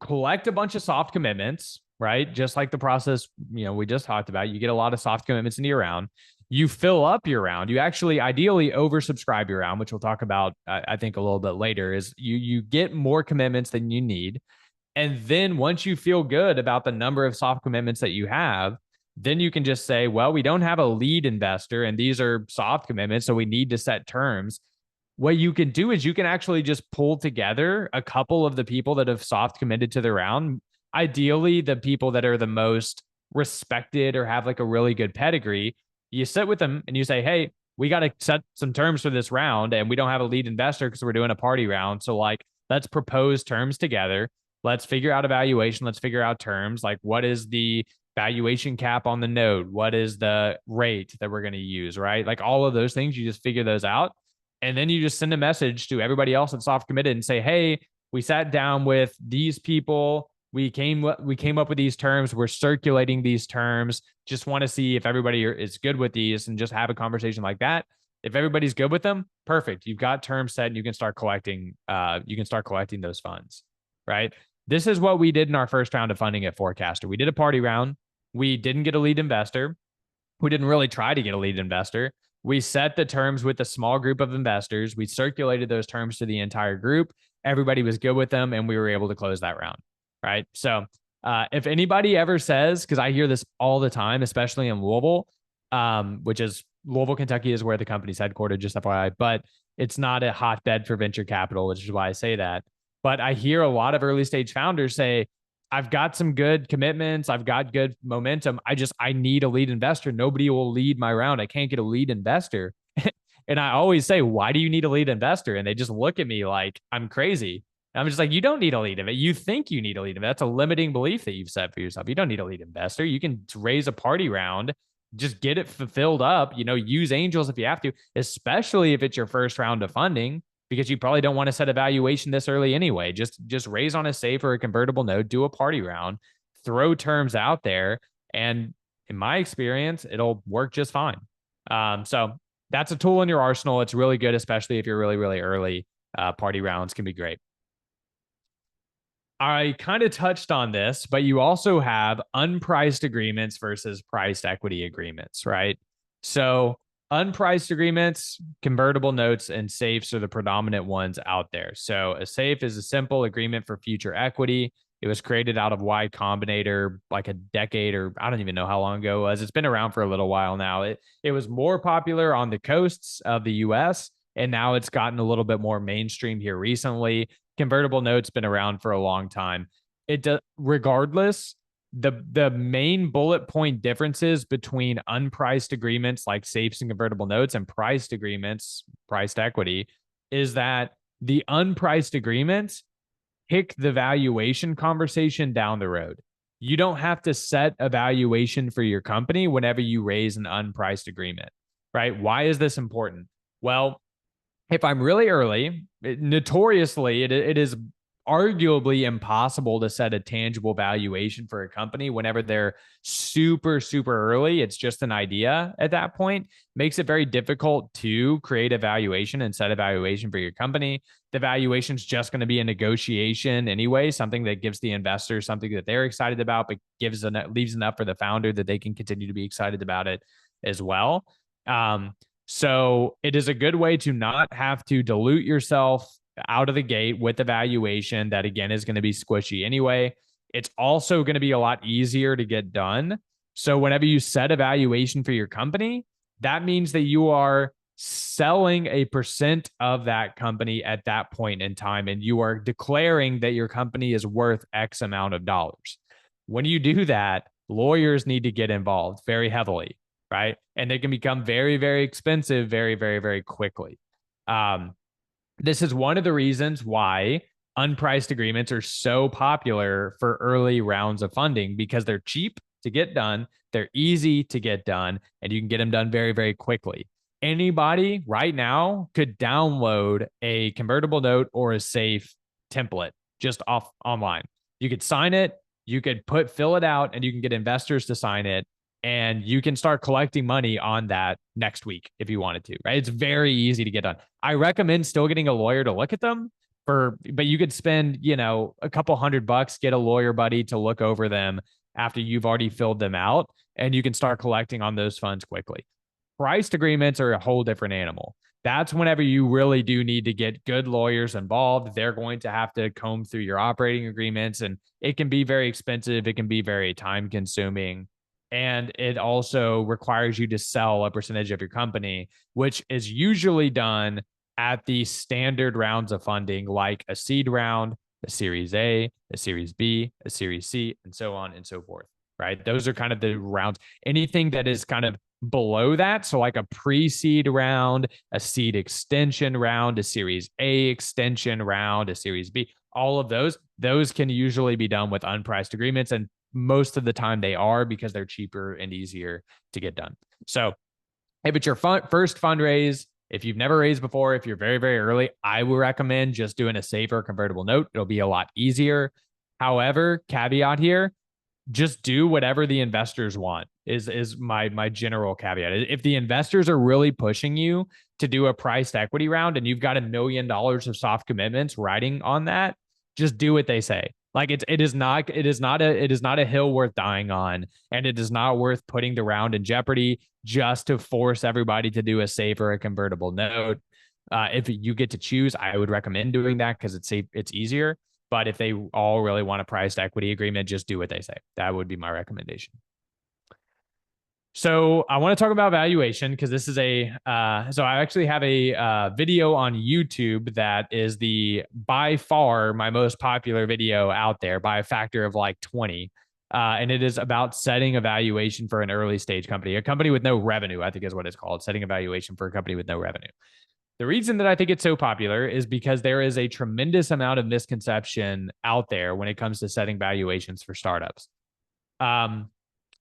collect a bunch of soft commitments, right? Just like the process, we just talked about. You get a lot of soft commitments into your round. You fill up your round. You actually ideally oversubscribe your round, which we'll talk about, I think, a little bit later, is you get more commitments than you need. And then once you feel good about the number of soft commitments that you have, then you can just say, well, we don't have a lead investor and these are soft commitments, so we need to set terms. What you can do is you can actually just pull together a couple of the people that have soft committed to the round. Ideally, the people that are the most respected or have like a really good pedigree. You sit with them and you say, hey, we got to set some terms for this round and we don't have a lead investor because we're doing a party round. So like, let's propose terms together. Let's figure out a valuation. Let's figure out terms. Like, what is the valuation cap on the note? What is the rate that we're going to use, right? Like all of those things, you just figure those out. And then you just send a message to everybody else that's soft committed and say, hey, we sat down with these people. We came up with these terms. We're circulating these terms. Just want to see if everybody is good with these and just have a conversation like that. If everybody's good with them, perfect. You've got terms set and you can start collecting. You can start collecting those funds, right? This is what we did in our first round of funding at Forecastr. We did a party round. We didn't get a lead investor. We didn't really try to get a lead investor. We set the terms with a small group of investors. We circulated those terms to the entire group. Everybody was good with them, and we were able to close that round, right? So if anybody ever says, because I hear this all the time, especially in Louisville, which is Louisville, Kentucky is where the company's headquartered, just FYI, but it's not a hotbed for venture capital, which is why I say that. But I hear a lot of early stage founders say, I've got some good commitments. I've got good momentum. I need a lead investor. Nobody will lead my round. I can't get a lead investor. And I always say, why do you need a lead investor? And they just look at me like I'm crazy. And I'm just like, you don't need a lead investor. You think you need a lead investor. That's a limiting belief that you've set for yourself. You don't need a lead investor. You can raise a party round, just get it fulfilled up, use angels if you have to, especially if it's your first round of funding. because you probably don't want to set a valuation this early anyway. Just raise on a safe or a convertible note, do a party round, throw terms out there, and in my experience, it'll work just fine. So that's a tool in your arsenal. It's really good, especially if you're really, really early. Party rounds can be great. I kind of touched on this, but you also have unpriced agreements versus priced equity agreements, right? So, unpriced agreements, convertible notes, and safes are the predominant ones out there. So, a safe is a simple agreement for future equity. It was created out of Y Combinator like a decade, or I don't even know how long ago it was. It's been around for a little while now. It was more popular on the coasts of the US, and now it's gotten a little bit more mainstream here recently. Convertible notes been around for a long time. It does, regardless, the main bullet point differences between unpriced agreements like safes and convertible notes and priced agreements, priced equity, is that the unpriced agreements kick the valuation conversation down the road. You don't have to set a valuation for your company whenever you raise an unpriced agreement, right? Why is this important? Well, if I'm really early, notoriously, it is arguably impossible to set a tangible valuation for a company whenever they're super, super early. It's just an idea at that point. Makes it very difficult to create a valuation and set a valuation for your company. The valuation is just going to be a negotiation anyway, something that gives the investor something that they're excited about, but leaves enough for the founder that they can continue to be excited about it as well. So it is a good way to not have to dilute yourself out of the gate with a valuation that, again, is going to be squishy anyway. It's also going to be a lot easier to get done. So whenever you set a valuation for your company, that means that you are selling a percent of that company at that point in time, and you are declaring that your company is worth X amount of dollars. When you do that, lawyers need to get involved very heavily, right? And they can become very, very expensive very, very, very quickly. This is one of the reasons why unpriced agreements are so popular for early rounds of funding, because they're cheap to get done, they're easy to get done, and you can get them done very, very quickly. Anybody right now could download a convertible note or a safe template just off online. You could sign it, you could fill it out, and you can get investors to sign it. And you can start collecting money on that next week if you wanted to, right? It's very easy to get done. I recommend still getting a lawyer to look at them but you could spend, a couple $100, get a lawyer buddy to look over them after you've already filled them out, and you can start collecting on those funds quickly. Priced agreements are a whole different animal. That's whenever you really do need to get good lawyers involved. They're going to have to comb through your operating agreements, and it can be very expensive. It can be very time consuming. And it also requires you to sell a percentage of your company, which is usually done at the standard rounds of funding, like a seed round, a Series A, a Series B, a Series C, and so on and so forth, right? Those are kind of the rounds. Anything that is kind of below that, so like a pre-seed round, a seed extension round, a Series A extension round, a Series B, all of those can usually be done with unpriced agreements, and most of the time they are, because they're cheaper and easier to get done. So if it's your first fundraise, if you've never raised before, if you're very, very early, I would recommend just doing a safer convertible note. It'll be a lot easier. However, caveat here, just do whatever the investors want is my general caveat. If the investors are really pushing you to do a priced equity round and you've got $1 million of soft commitments riding on that, just do what they say. Like it is not a hill worth dying on, and it is not worth putting the round in jeopardy just to force everybody to do a safe or a convertible note. If you get to choose, I would recommend doing that because it's safe, it's easier. But if they all really want a priced equity agreement, just do what they say. That would be my recommendation. So I want to talk about valuation because this is so I actually have a video on YouTube that is by far my most popular video out there by a factor of like 20. And it is about setting a valuation for an early stage company, a company with no revenue, I think is what it's called, setting a valuation for a company with no revenue. The reason that I think it's so popular is because there is a tremendous amount of misconception out there when it comes to setting valuations for startups.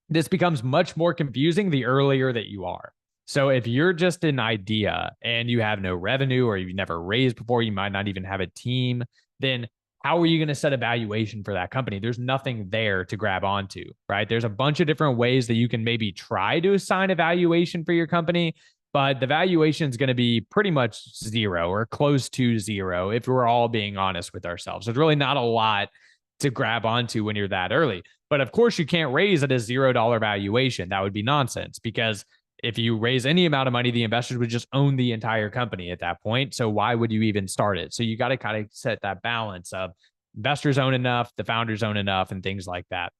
This becomes much more confusing the earlier that you are. So if you're just an idea and you have no revenue or you've never raised before, you might not even have a team, then how are you going to set a valuation for that company? There's nothing there to grab onto, right? There's a bunch of different ways that you can maybe try to assign a valuation for your company, but the valuation is going to be pretty much zero or close to zero if we're all being honest with ourselves. There's really not a lot to grab onto when you're that early. But of course, you can't raise at a $0 valuation. That would be nonsense because if you raise any amount of money, the investors would just own the entire company at that point. So why would you even start it? So you got to kind of set that balance of investors own enough, the founders own enough, and things like that.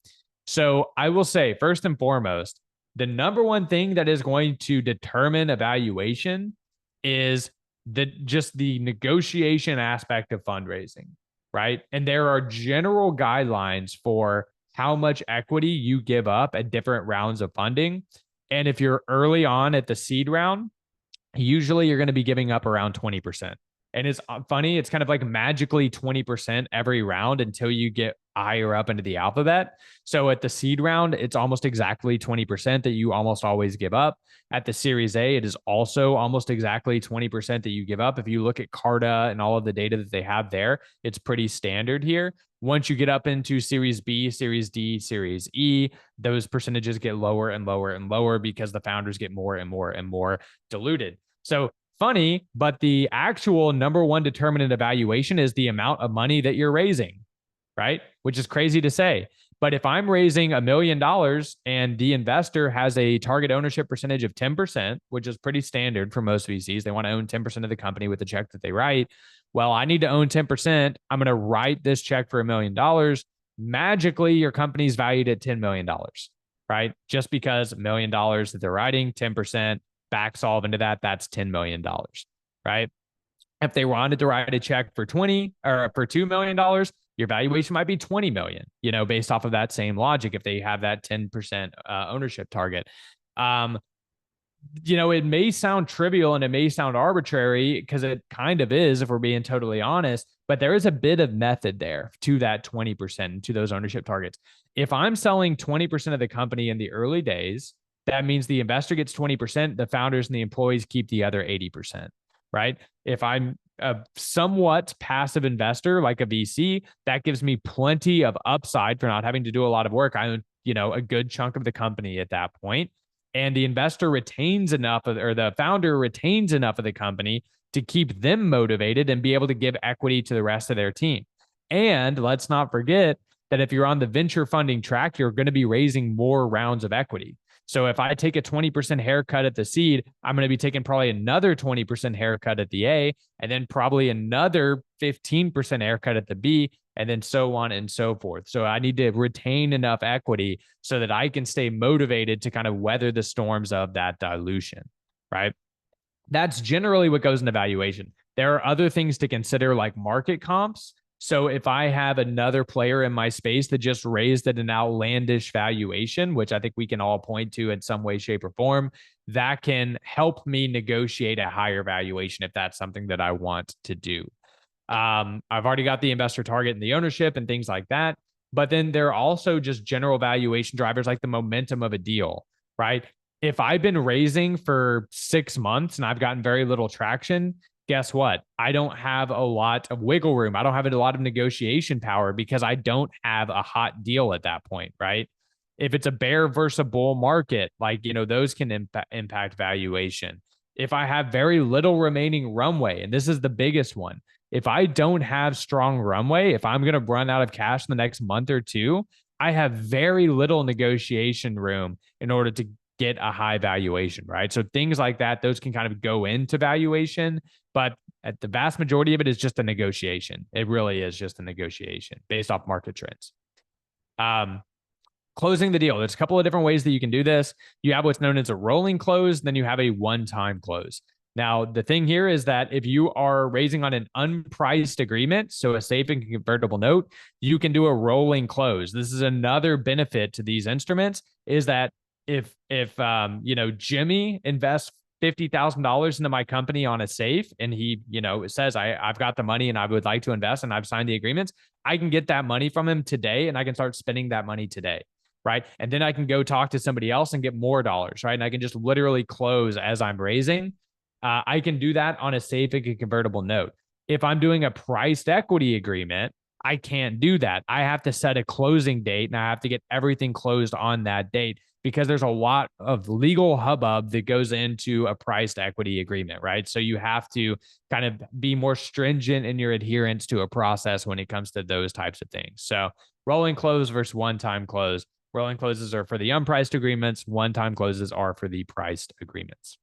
So I will say, first and foremost, the number one thing that is going to determine a valuation is just the negotiation aspect of fundraising, right? And there are general guidelines for how much equity you give up at different rounds of funding. And if you're early on at the seed round, usually you're going to be giving up around 20%. And it's funny, it's kind of like magically 20% every round until you get higher up into the alphabet. So at the seed round, it's almost exactly 20% that you almost always give up. At the Series A, it is also almost exactly 20% that you give up. If you look at Carta and all of the data that they have there, it's pretty standard here. Once you get up into Series B, Series D, Series E, those percentages get lower and lower and lower because the founders get more and more and more diluted. So funny, but the actual number one determinant of valuation is the amount of money that you're raising, right? Which is crazy to say. But if I'm raising $1 million and the investor has a target ownership percentage of 10%, which is pretty standard for most VCs, they want to own 10% of the company with the check that they write. Well, I need to own 10%. I'm going to write this check for $1 million. Magically, your company's valued at $10 million, right? Just because $1 million that they're writing, 10%, back solve into that, that's $10 million, right? If they wanted to write a check for 20 or for $2 million, your valuation might be 20 million, based off of that same logic, if they have that 10% ownership target. It may sound trivial and it may sound arbitrary because it kind of is, if we're being totally honest, but there is a bit of method there to that 20%, to those ownership targets. If I'm selling 20% of the company in the early days, that means the investor gets 20%, the founders and the employees keep the other 80%, right? If I'm a somewhat passive investor like a VC, that gives me plenty of upside for not having to do a lot of work. I own, a good chunk of the company at that point. And the investor retains enough of, or the founder retains enough of the company to keep them motivated and be able to give equity to the rest of their team. And let's not forget that if you're on the venture funding track, you're going to be raising more rounds of equity. So if I take a 20% haircut at the seed, I'm going to be taking probably another 20% haircut at the A, and then probably another 15% haircut at the B, and then so on and so forth. So I need to retain enough equity so that I can stay motivated to kind of weather the storms of that dilution, right? That's generally what goes into valuation. There are other things to consider like market comps. So if I have another player in my space that just raised at an outlandish valuation, which I think we can all point to in some way, shape, or form, that can help me negotiate a higher valuation if that's something that I want to do. I've already got the investor target and the ownership and things like that. But then there are also just general valuation drivers like the momentum of a deal, right? If I've been raising for 6 months and I've gotten very little traction, guess what? I don't have a lot of wiggle room. I don't have a lot of negotiation power because I don't have a hot deal at that point, right? If it's a bear versus a bull market, like, those can impact valuation. If I have very little remaining runway, and this is the biggest one, if I don't have strong runway, if I'm going to run out of cash in the next month or two, I have very little negotiation room in order to get a high valuation, right? So things like that, those can kind of go into valuation, but at the vast majority of it is just a negotiation. It really is just a negotiation based off market trends. Closing the deal. There's a couple of different ways that you can do this. You have what's known as a rolling close, then you have a one-time close. Now, the thing here is that if you are raising on an unpriced agreement, so a safe and convertible note, you can do a rolling close. This is another benefit to these instruments is that if Jimmy invests $50,000 into my company on a safe and he, says, I've got the money and I would like to invest and I've signed the agreements, I can get that money from him today and I can start spending that money today. right? And then I can go talk to somebody else and get more dollars, right? And I can just literally close as I'm raising. I can do that on a safe and convertible note. If I'm doing a priced equity agreement, I can't do that. I have to set a closing date and I have to get everything closed on that date because there's a lot of legal hubbub that goes into a priced equity agreement, right? So you have to kind of be more stringent in your adherence to a process when it comes to those types of things. So rolling close versus one-time close. Rolling closes are for the unpriced agreements. One-time closes are for the priced agreements.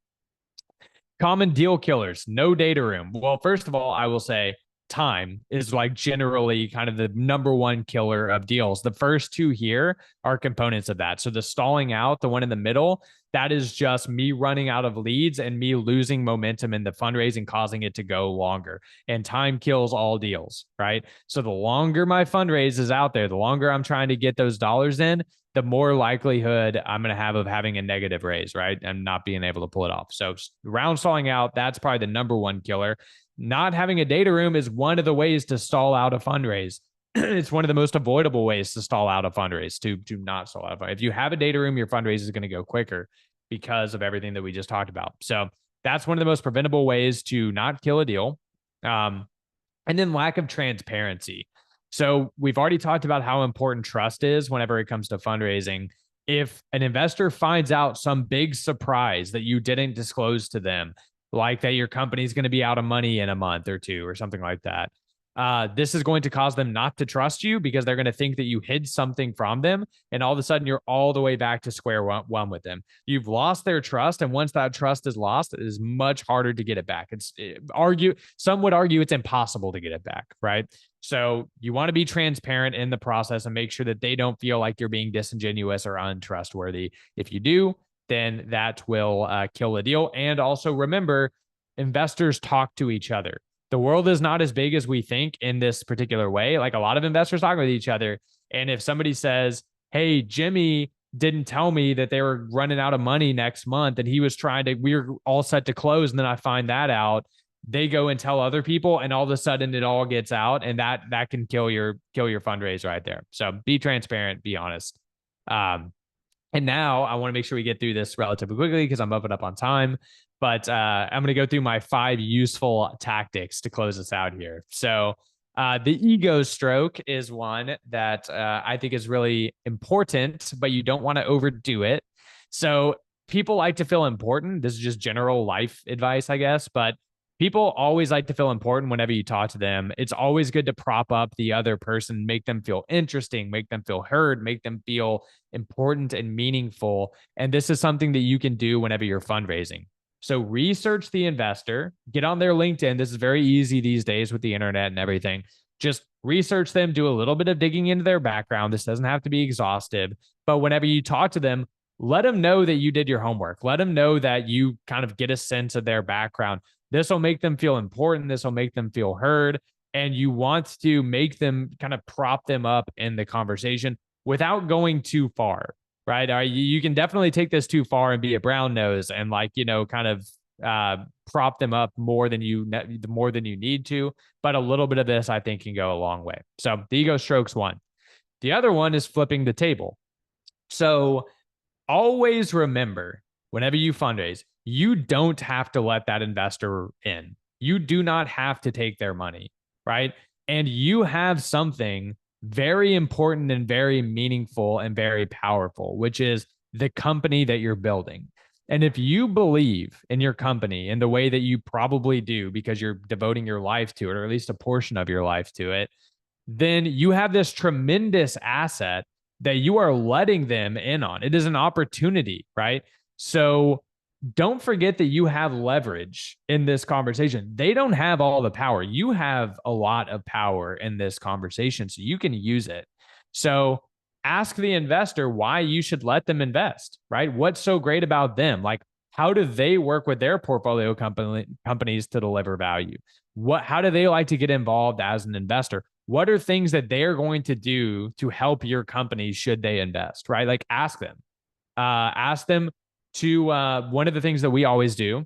Common deal killers, no data room. Well, first of all, I will say time is like generally kind of the number one killer of deals. The first two here are components of that. So the stalling out, the one in the middle, that is just me running out of leads and me losing momentum in the fundraising, causing it to go longer. And time kills all deals, right? So the longer my fundraise is out there, the longer I'm trying to get those dollars in, the more likelihood I'm going to have of having a negative raise, right? And not being able to pull it off. So round stalling out, that's probably the number one killer. Not having a data room is one of the ways to stall out a fundraise. It's one of the most avoidable ways to stall out a fundraise, to not stall out. If you have a data room, your fundraise is going to go quicker because of everything that we just talked about. So that's one of the most preventable ways to not kill a deal. And then lack of transparency. So we've already talked about how important trust is whenever it comes to fundraising. If an investor finds out some big surprise that you didn't disclose to them, like that your company is going to be out of money in a month or two or something like that, this is going to cause them not to trust you because they're going to think that you hid something from them. And all of a sudden, you're all the way back to square one with them. You've lost their trust. And once that trust is lost, it is much harder to get it back. Some would argue it's impossible to get it back, right? So you want to be transparent in the process and make sure that they don't feel like you're being disingenuous or untrustworthy. If you do, then that will kill a deal. And also remember, investors talk to each other. The world is not as big as we think in this particular way. Like a lot of investors talk with each other. And if somebody says, hey, Jimmy didn't tell me that they were running out of money next month and we were all set to close. And then I find that out, they go and tell other people and all of a sudden it all gets out and that can kill your fundraise right there. So be transparent, be honest. And now I want to make sure we get through this relatively quickly because I'm bumping up on time. But I'm going to go through my 5 useful tactics to close us out here. So the ego stroke is one that I think is really important, but you don't want to overdo it. So people like to feel important. This is just general life advice, I guess. But people always like to feel important whenever you talk to them. It's always good to prop up the other person, make them feel interesting, make them feel heard, make them feel important and meaningful. And this is something that you can do whenever you're fundraising. So research the investor, get on their LinkedIn. This is very easy these days with the internet and everything. Just research them, do a little bit of digging into their background. This doesn't have to be exhaustive, but whenever you talk to them, let them know that you did your homework. Let them know that you kind of get a sense of their background. This will make them feel important. This will make them feel heard. And you want to make them kind of prop them up in the conversation without going too far. Right. You can definitely take this too far and be a brown nose and kind of prop them up more than you need to. But a little bit of this, I think, can go a long way. So the ego stroke's one. The other one is flipping the table. So always remember, whenever you fundraise, you don't have to let that investor in. You do not have to take their money. Right. And you have something very important and very meaningful and very powerful, which is the company that you're building. And if you believe in your company in the way that you probably do because you're devoting your life to it, or at least a portion of your life to it, then you have this tremendous asset that you are letting them in on. It is an opportunity, right? So don't forget that you have leverage in this conversation. They don't have all the power. You have a lot of power in this conversation, so you can use it. So ask the investor why you should let them invest, right? What's so great about them? Like, how do they work with their portfolio companies to deliver value? How do they like to get involved as an investor? What are things that they're going to do to help your company should they invest, right? Like ask them. Ask them to one of the things that we always do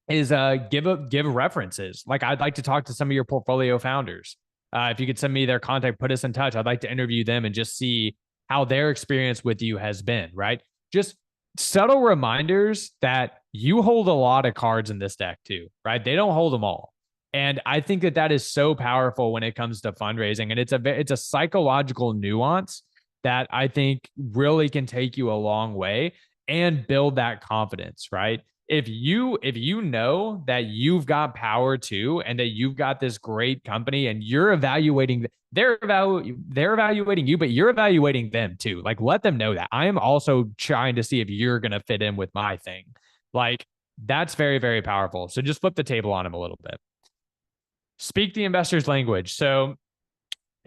is give references. Like I'd like to talk to some of your portfolio founders. If you could send me their contact, put us in touch. I'd like to interview them and just see how their experience with you has been, right? Just subtle reminders that you hold a lot of cards in this deck too, right? They don't hold them all. And I think that that is so powerful when it comes to fundraising. And it's a psychological nuance that I think really can take you a long way and build that confidence, right? If you know that you've got power too, and that you've got this great company and you're evaluating, they're evaluating you, but you're evaluating them too. Like, let them know that I am also trying to see if you're going to fit in with my thing. Like, that's very, very powerful. So just flip the table on them a little bit. Speak the investor's language. So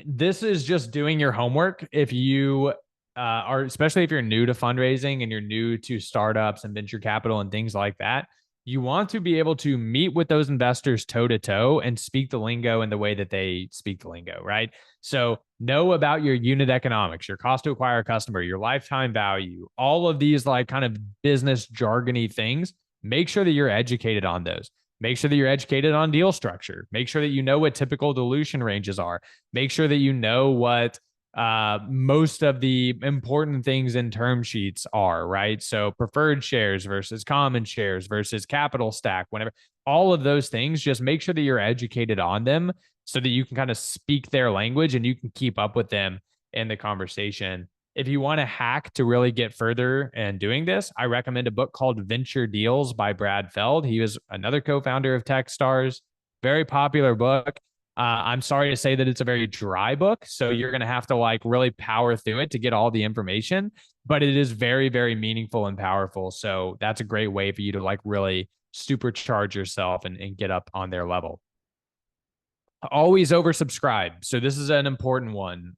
this is just doing your homework. If you are, especially if you're new to fundraising and you're new to startups and venture capital and things like that, you want to be able to meet with those investors toe to toe and speak the lingo in the way that they speak the lingo, right? So know about your unit economics, your cost to acquire a customer, your lifetime value, all of these like kind of business jargony things. Make sure that you're educated on those. Make sure that you're educated on deal structure. Make sure that you know what typical dilution ranges are. Make sure that you know what most of the important things in term sheets are, right? So preferred shares versus common shares versus capital stack, whenever all of those things, just make sure that you're educated on them so that you can kind of speak their language and you can keep up with them in the conversation. If you want to hack to really get further and doing this, I recommend a book called Venture Deals by Brad Feld. He was another co-founder of Techstars. Very popular book. I'm sorry to say that it's a very dry book, so you're going to have to like really power through it to get all the information, but it is very, very meaningful and powerful. So that's a great way for you to like really supercharge yourself and get up on their level. Always oversubscribe. So this is an important one.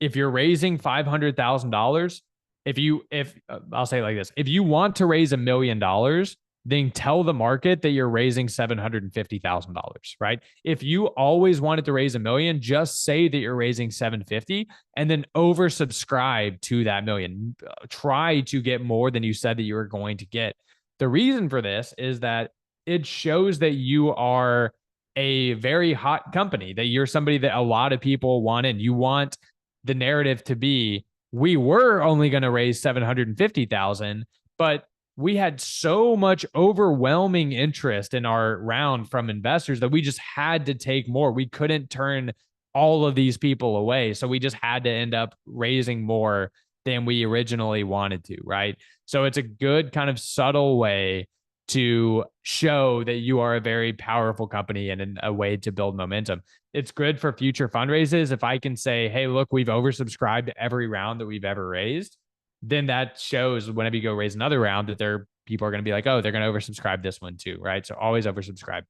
If you're raising $500,000, if I'll say it like this, if you want to raise $1 million, then tell the market that you're raising $750,000, right? If you always wanted to raise $1 million, just say that you're raising 750 and then oversubscribe to that million. Try to get more than you said that you were going to get. The reason for this is that it shows that you are a very hot company, that you're somebody that a lot of people want, and you want the narrative to be, we were only going to raise 750,000, but we had so much overwhelming interest in our round from investors that we just had to take more. We couldn't turn all of these people away. So we just had to end up raising more than we originally wanted to, right? So it's a good kind of subtle way to show that you are a very powerful company and a way to build momentum. It's good for future fundraisers. If I can say, hey, look, we've oversubscribed every round that we've ever raised, then that shows whenever you go raise another round that people are going to be like, oh, they're going to oversubscribe this one too, right? So always oversubscribe.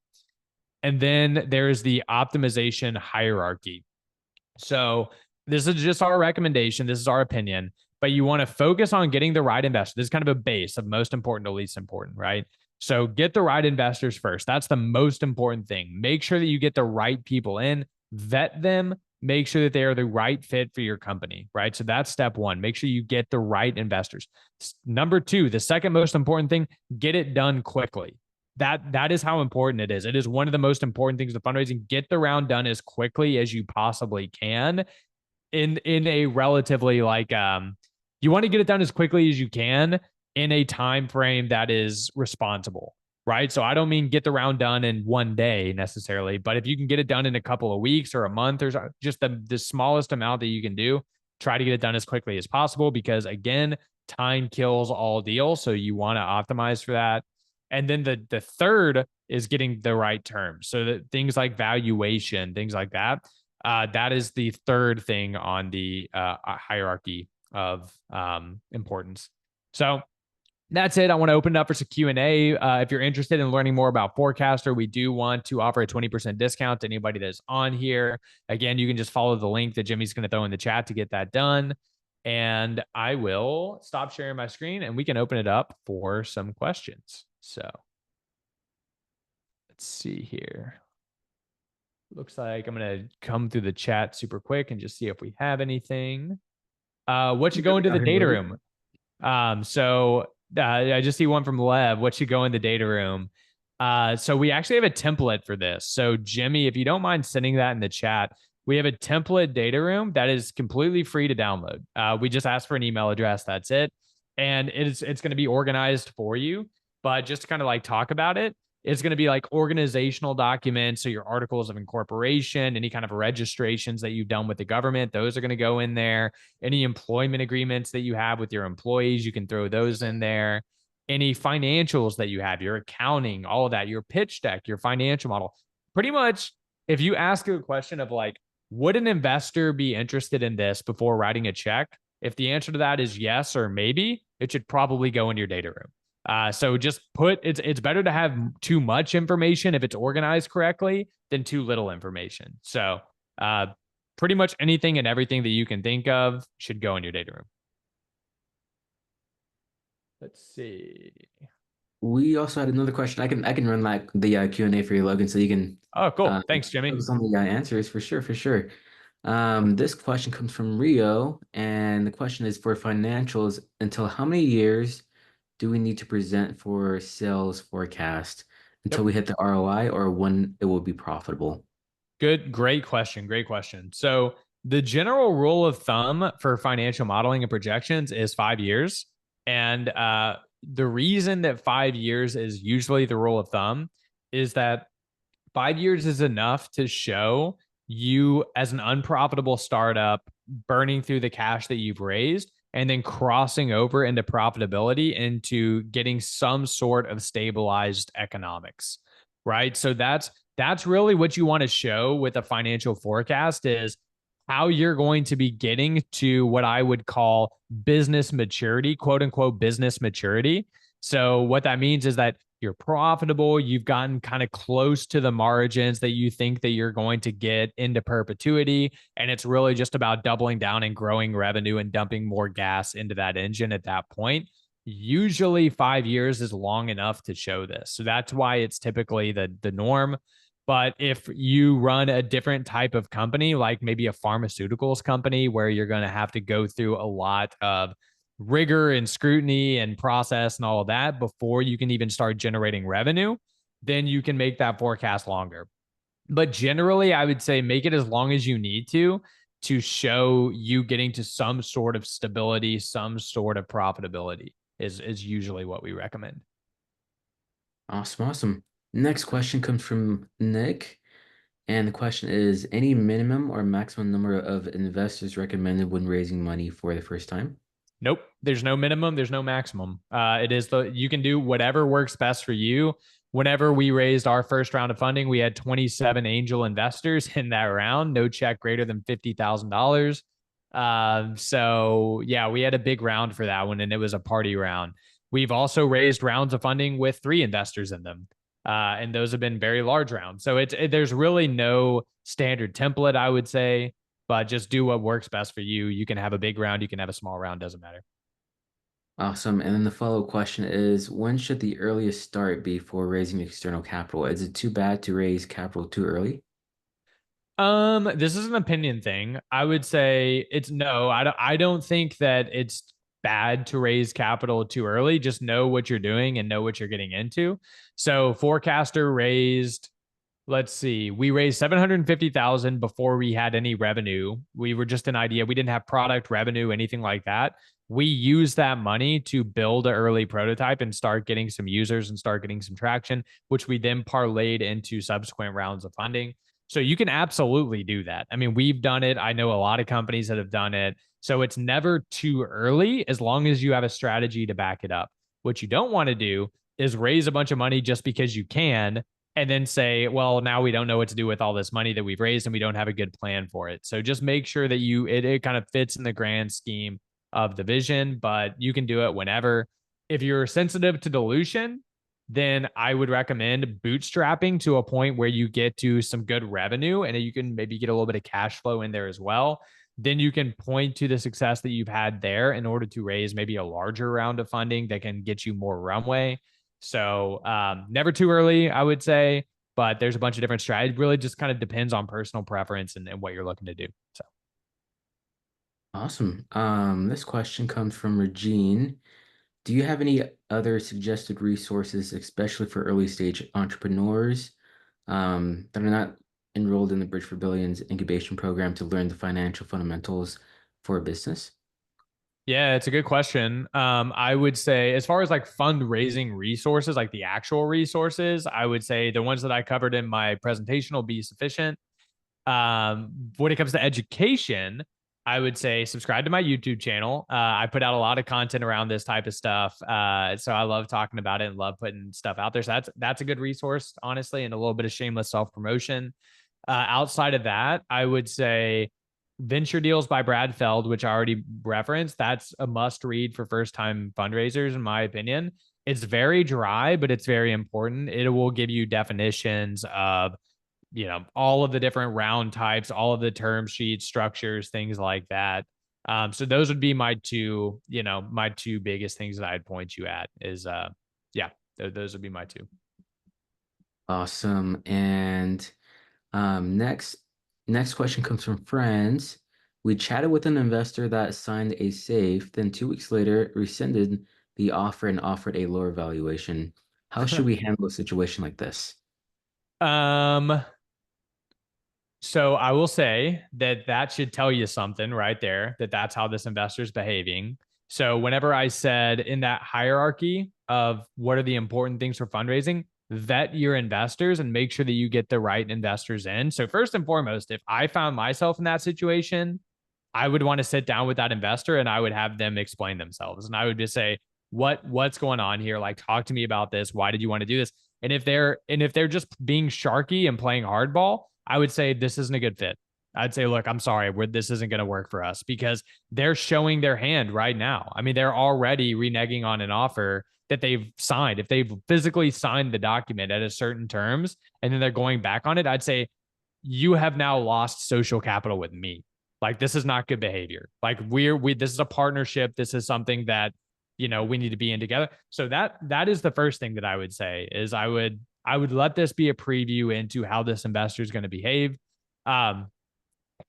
And then there's the optimization hierarchy. So this is just our recommendation. This is our opinion, but you want to focus on getting the right investor. This is kind of a base of most important to least important, right? So get the right investors first. That's the most important thing. Make sure that you get the right people in, vet them, make sure that they are the right fit for your company, right? So that's step one. Make sure you get the right investors. Number two, the second most important thing, get it done quickly. That is how important it is. It is one of the most important things to fundraising. Get the round done as quickly as you possibly can in a relatively like you want to get it done as quickly as you can in a time frame that is responsible, right? So I don't mean get the round done in one day necessarily, but if you can get it done in a couple of weeks or a month or just the smallest amount that you can do, try to get it done as quickly as possible, because again, time kills all deals. So you want to optimize for that. And then the third is getting the right terms. So that things like valuation, things like that, that is the third thing on the hierarchy of importance. So that's it. I want to open it up for some Q&A. If you're interested in learning more about Forecastr, we do want to offer a 20% discount to anybody that's on here. Again, you can just follow the link that Jimmy's going to throw in the chat to get that done. And I will stop sharing my screen and we can open it up for some questions. So let's see here. Looks like I'm going to come through the chat super quick and just see if we have anything. What should go into the data room? I just see one from Lev. What should go in the data room? So we actually have a template for this. So Jimmy, if you don't mind sending that in the chat, We have a template data room that is completely free to download. We just ask for an email address. That's it. And it's going to be organized for you. But just to kind of like talk about it, it's going to be like organizational documents. So your articles of incorporation, any kind of registrations that you've done with the government, those are going to go in there. Any employment agreements that you have with your employees, you can throw those in there. Any financials that you have, your accounting, all of that, your pitch deck, your financial model. Pretty much, if you ask a question of like, would an investor be interested in this before writing a check? If the answer to that is yes or maybe, it should probably go in your data room. So just put it's better to have too much information if it's organized correctly than too little information. So pretty much anything and everything that you can think of should go in your data room. Let's see. We also had another question. I can run like the Q&A for you, Logan, so you can Oh, cool. Thanks, Jimmy. focus on the answers for sure, for sure. This question comes from Rio, and the question is for financials, until how many years do we need to present for sales forecast until Yep. we hit the ROI or when it will be profitable? Great question. Great question. So the general rule of thumb for financial modeling and projections is 5 years. And the reason that 5 years is usually the rule of thumb is that 5 years is enough to show you as an unprofitable startup burning through the cash that you've raised and then crossing over into profitability into getting some sort of stabilized economics, right? So that's really what you want to show with a financial forecast is how you're going to be getting to what I would call business maturity, quote unquote, business maturity. So what that means is that you're profitable, you've gotten kind of close to the margins that you think that you're going to get into perpetuity. And it's really just about doubling down and growing revenue and dumping more gas into that engine at that point. Usually 5 years is long enough to show this. So that's why it's typically the norm. But if you run a different type of company, like maybe a pharmaceuticals company, where you're going to have to go through a lot of rigor and scrutiny and process and all of that before you can even start generating revenue, then you can make that forecast longer. But generally, I would say make it as long as you need to show you getting to some sort of stability, some sort of profitability is usually what we recommend. Awesome, awesome. Next question comes from Nick, and the question is, any minimum or maximum number of investors recommended when raising money for the first time? Nope. There's no minimum. There's no maximum. It is you can do whatever works best for you. Whenever we raised our first round of funding, we had 27 angel investors in that round, no check greater than $50,000. So yeah, we had a big round for that one and it was a party round. We've also raised rounds of funding with 3 investors in them. And those have been very large rounds. So there's really no standard template, I would say, but just do what works best for you. You can have a big round, you can have a small round, doesn't matter. Awesome. And then the follow-up question is, when should the earliest start be for raising external capital? Is it too bad to raise capital too early? This is an opinion thing. I would say it's no. I don't think that it's bad to raise capital too early. Just know what you're doing and know what you're getting into. So Forecastr raised, let's see, we raised 750,000 before we had any revenue. We were just an idea. We didn't have product revenue, anything like that. We used that money to build an early prototype and start getting some users and start getting some traction, which we then parlayed into subsequent rounds of funding. So you can absolutely do that. I mean, we've done it. I know a lot of companies that have done it. So it's never too early as long as you have a strategy to back it up. What you don't want to do is raise a bunch of money just because you can and then say, well, now we don't know what to do with all this money that we've raised and we don't have a good plan for it. So just make sure that it kind of fits in the grand scheme of the vision, but you can do it whenever. If you're sensitive to dilution, then I would recommend bootstrapping to a point where you get to some good revenue and you can maybe get a little bit of cash flow in there as well. Then you can point to the success that you've had there in order to raise maybe a larger round of funding that can get you more runway. So never too early, I would say, but there's a bunch of different strategies. It really just kind of depends on personal preference and what you're looking to do. So Awesome. This question comes from Regine. Do you have any other suggested resources, especially for early stage entrepreneurs, that are not enrolled in the Bridge for Billions incubation program to learn the financial fundamentals for a business? Yeah, it's a good question. I would say, as far as like fundraising resources, like the actual resources, I would say the ones that I covered in my presentation will be sufficient. When it comes to education, I would say subscribe to my YouTube channel. I put out a lot of content around this type of stuff. So I love talking about it and love putting stuff out there. So that's a good resource, honestly, and a little bit of shameless self-promotion. Outside of that, I would say Venture Deals by Brad Feld, which I already referenced. That's a must read for first time fundraisers, in my opinion. It's very dry, but it's very important. It will give you definitions of, all of the different round types, all of the term sheets, structures, things like that. So those would be my two biggest things that I'd point you at is, those would be my two. Awesome. And next question comes from friends. We chatted with an investor that signed a SAFE, then 2 weeks later rescinded the offer and offered a lower valuation. How should we handle a situation like this? So I will say that should tell you something right there, that that's how this investor is behaving. So whenever I said in that hierarchy of what are the important things for fundraising, vet your investors and make sure that you get the right investors in. So first and foremost, if I found myself in that situation, I would want to sit down with that investor and I would have them explain themselves. And I would just say, what's going on here? Like, talk to me about this. Why did you want to do this? And if they're just being sharky and playing hardball, I would say this isn't a good fit. I'd say, look, I'm sorry, this isn't going to work for us, because they're showing their hand right now. I mean, they're already reneging on an offer that they've signed. If they've physically signed the document at a certain terms and then they're going back on it, I'd say you have now lost social capital with me. Like, this is not good behavior. Like, this is a partnership. This is something that, we need to be in together. So that is the first thing that I would say is I would let this be a preview into how this investor is going to behave.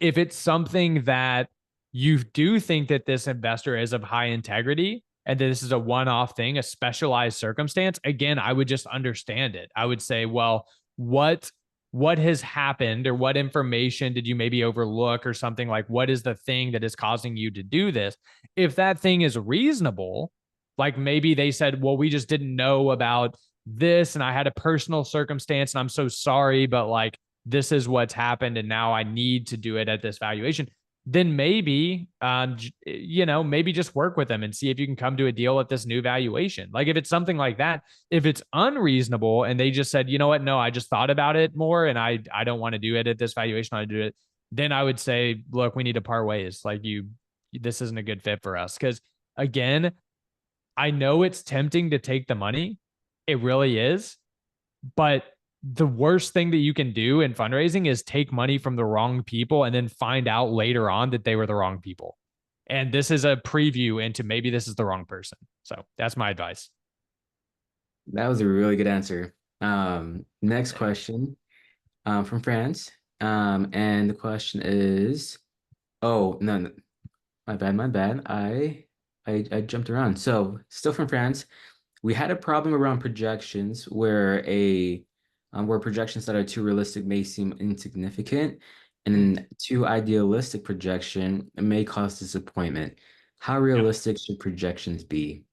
If it's something that you do think that this investor is of high integrity and that this is a one-off thing, a specialized circumstance, again, I would just understand it. I would say, well, what has happened, or what information did you maybe overlook, or something like, what is the thing that is causing you to do this? If that thing is reasonable, like maybe they said, well, we just didn't know about this and I had a personal circumstance and I'm so sorry, but like, this is what's happened and now I need to do it at this valuation, then maybe, maybe just work with them and see if you can come to a deal at this new valuation. Like, if it's something like that, if it's unreasonable and they just said, you know what, no, I just thought about it more and I don't want to do it at this valuation, I do it, then I would say, look, we need to part ways. Like, this isn't a good fit for us. Because again, I know it's tempting to take the money. It really is. But the worst thing that you can do in fundraising is take money from the wrong people and then find out later on that they were the wrong people. And this is a preview into maybe this is the wrong person. So that's my advice. That was a really good answer. Next question from France. And the question is, oh, no, my bad. I jumped around. So still from France. We had a problem around projections where projections that are too realistic may seem insignificant, and too idealistic projection may cause disappointment. How realistic should projections be?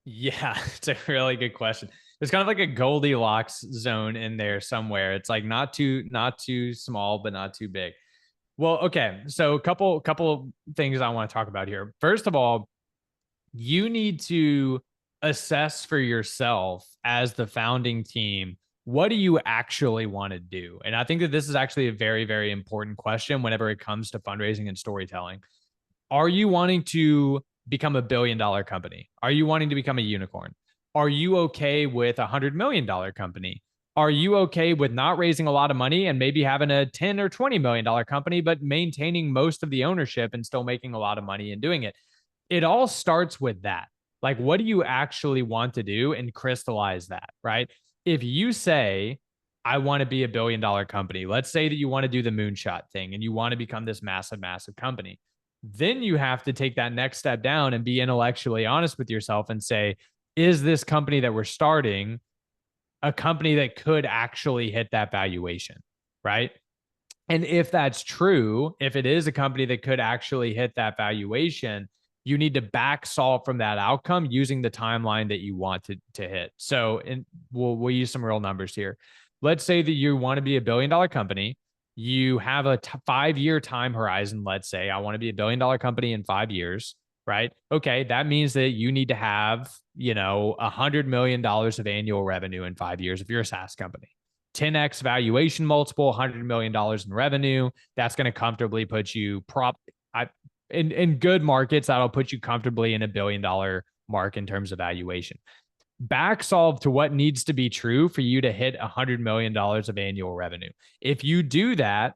Yeah, it's a really good question. There's kind of like a Goldilocks zone in there somewhere. It's like not too small, but not too big. Well, okay. So a couple things I want to talk about here. First of all, you need to assess for yourself as the founding team, what do you actually want to do? And I think that this is actually a very, very important question whenever it comes to fundraising and storytelling. Are you wanting to become a $1 billion company? Are you wanting to become a unicorn? Are you okay with $100 million company? Are you okay with not raising a lot of money and maybe having a $10 or $20 million company, but maintaining most of the ownership and still making a lot of money and doing it? It all starts with that. Like, what do you actually want to do, and crystallize that, right? If you say, I want to be a $1 billion company, let's say that you want to do the moonshot thing and you want to become this massive, massive company, then you have to take that next step down and be intellectually honest with yourself and say, is this company that we're starting a company that could actually hit that valuation, right? And if that's true, if it is a company that could actually hit that valuation, you need to back solve from that outcome using the timeline that you want to hit. So we'll use some real numbers here. Let's say that you want to be $1 billion company. You have a 5-year time horizon. Let's say I want to be $1 billion company in 5 years, right? Okay, that means that you need to have, $100 million of annual revenue in 5 years if you're a SaaS company. 10x valuation multiple, $100 million in revenue. That's going to comfortably put you in good markets. That'll put you comfortably in $1 billion mark in terms of valuation. Back solve to what needs to be true for you to hit $100 million of annual revenue. If you do that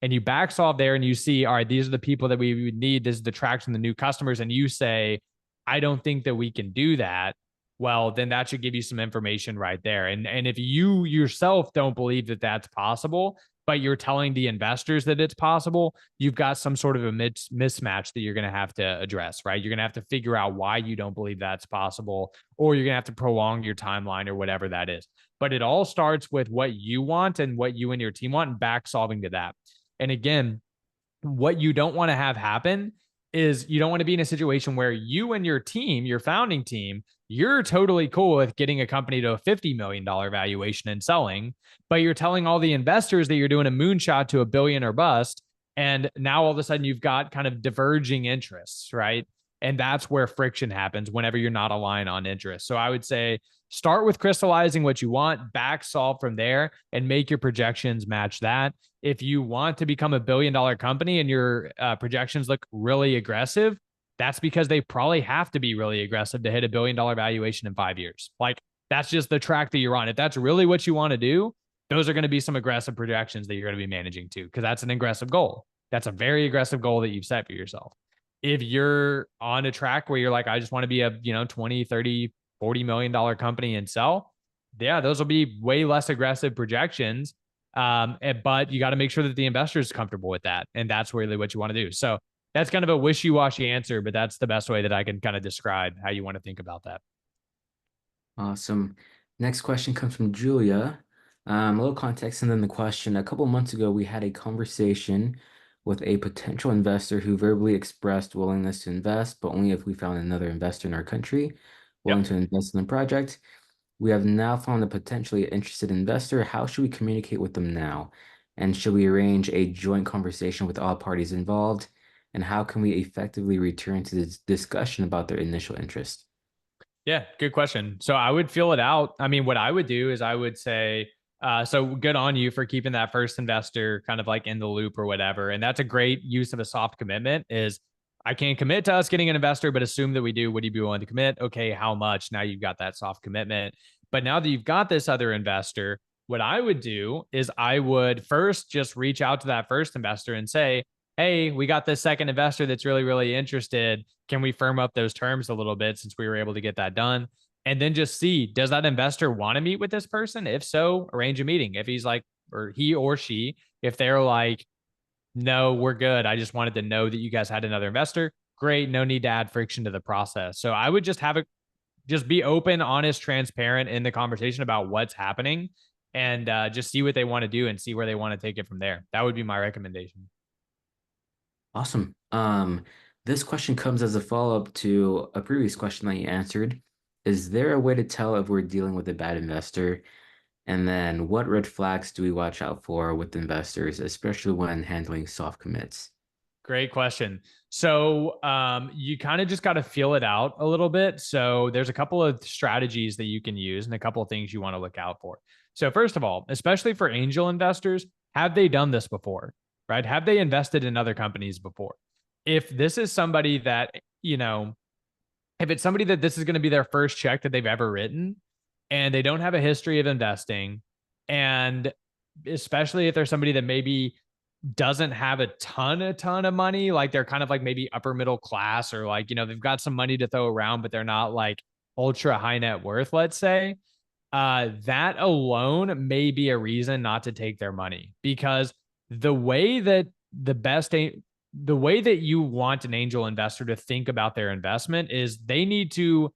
and you back solve there and you see, all right, these are the people that we would need. This is the traction, the new customers. And you say, I don't think that we can do that. Well, then that should give you some information right there. And if you yourself don't believe that that's possible, but you're telling the investors that it's possible, you've got some sort of a mismatch that you're going to have to address, right? You're going to have to figure out why you don't believe that's possible, or you're going to have to prolong your timeline or whatever that is. But it all starts with what you want and what you and your team want and back solving to that. And again, what you don't want to have happen is you don't want to be in a situation where you and your team, your founding team, you're totally cool with getting a company to a $50 million valuation and selling, but you're telling all the investors that you're doing a moonshot to $1 billion or bust. And now all of a sudden you've got kind of diverging interests, right? And that's where friction happens whenever you're not aligned on interests. So I would say start with crystallizing what you want, back solve from there, and make your projections match that. If you want to become $1 billion company and your projections look really aggressive, that's because they probably have to be really aggressive to hit $1 billion valuation in 5 years. Like that's just the track that you're on. If that's really what you want to do, those are going to be some aggressive projections that you're going to be managing to, because that's an aggressive goal. That's a very aggressive goal that you've set for yourself. If you're on a track where you're like, I just want to be a, 20, 30, $40 million company and sell, yeah, those will be way less aggressive projections. But you got to make sure that the investor is comfortable with that. And that's really what you want to do. So that's kind of a wishy-washy answer, but that's the best way that I can kind of describe how you want to think about that. Awesome. Next question comes from Julia. A little context and then the question. A couple months ago, we had a conversation with a potential investor who verbally expressed willingness to invest, but only if we found another investor in our country willing to invest in the project. We have now found a potentially interested investor. How should we communicate with them now? And should we arrange a joint conversation with all parties involved? And how can we effectively return to this discussion about their initial interest? Yeah, good question. So I would feel it out. I mean, what I would do is I would say, so good on you for keeping that first investor kind of like in the loop or whatever. And that's a great use of a soft commitment is I can't commit to us getting an investor, but assume that we do. Would you be willing to commit? Okay, how much? Now you've got that soft commitment. But now that you've got this other investor, what I would do is I would first just reach out to that first investor and say, hey, we got this second investor that's really, really interested. Can we firm up those terms a little bit since we were able to get that done? And then just see, does that investor want to meet with this person? If so, arrange a meeting. If he's like, or he or she, if they're like, no, we're good. I just wanted to know that you guys had another investor. Great. No need to add friction to the process. So I would just just be open, honest, transparent in the conversation about what's happening and just see what they want to do and see where they want to take it from there. That would be my recommendation. Awesome. This question comes as a follow-up to a previous question that you answered. Is there a way to tell if we're dealing with a bad investor? And then what red flags do we watch out for with investors, especially when handling soft commits? Great question. So you kind of just got to feel it out a little bit. So there's a couple of strategies that you can use and a couple of things you want to look out for. So first of all, especially for angel investors, have they done this before, right? Have they invested in other companies before? If this is somebody that, if it's somebody that this is going to be their first check that they've ever written and they don't have a history of investing, and especially if there's somebody that maybe doesn't have a ton of money, like they're kind of like maybe upper middle class or like, they've got some money to throw around, but they're not like ultra high net worth, let's say, that alone may be a reason not to take their money, because the way that you want an angel investor to think about their investment is they need to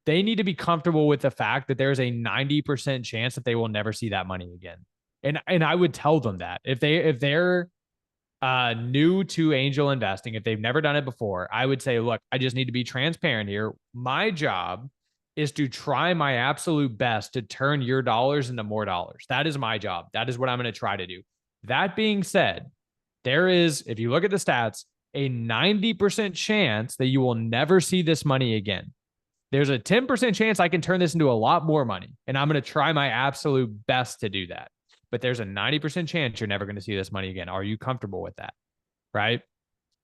be comfortable with the fact that there's a 90% chance that they will never see that money again. And I would tell them that if they're new to angel investing, if they've never done it before, I would say, look, I just need to be transparent here. My job is to try my absolute best to turn your dollars into more dollars. That is my job. That is what I'm going to try to do. That being said, there is, if you look at the stats, a 90% chance that you will never see this money again. There's a 10% chance I can turn this into a lot more money, and I'm going to try my absolute best to do that. But there's a 90% chance you're never going to see this money again. Are you comfortable with that? Right?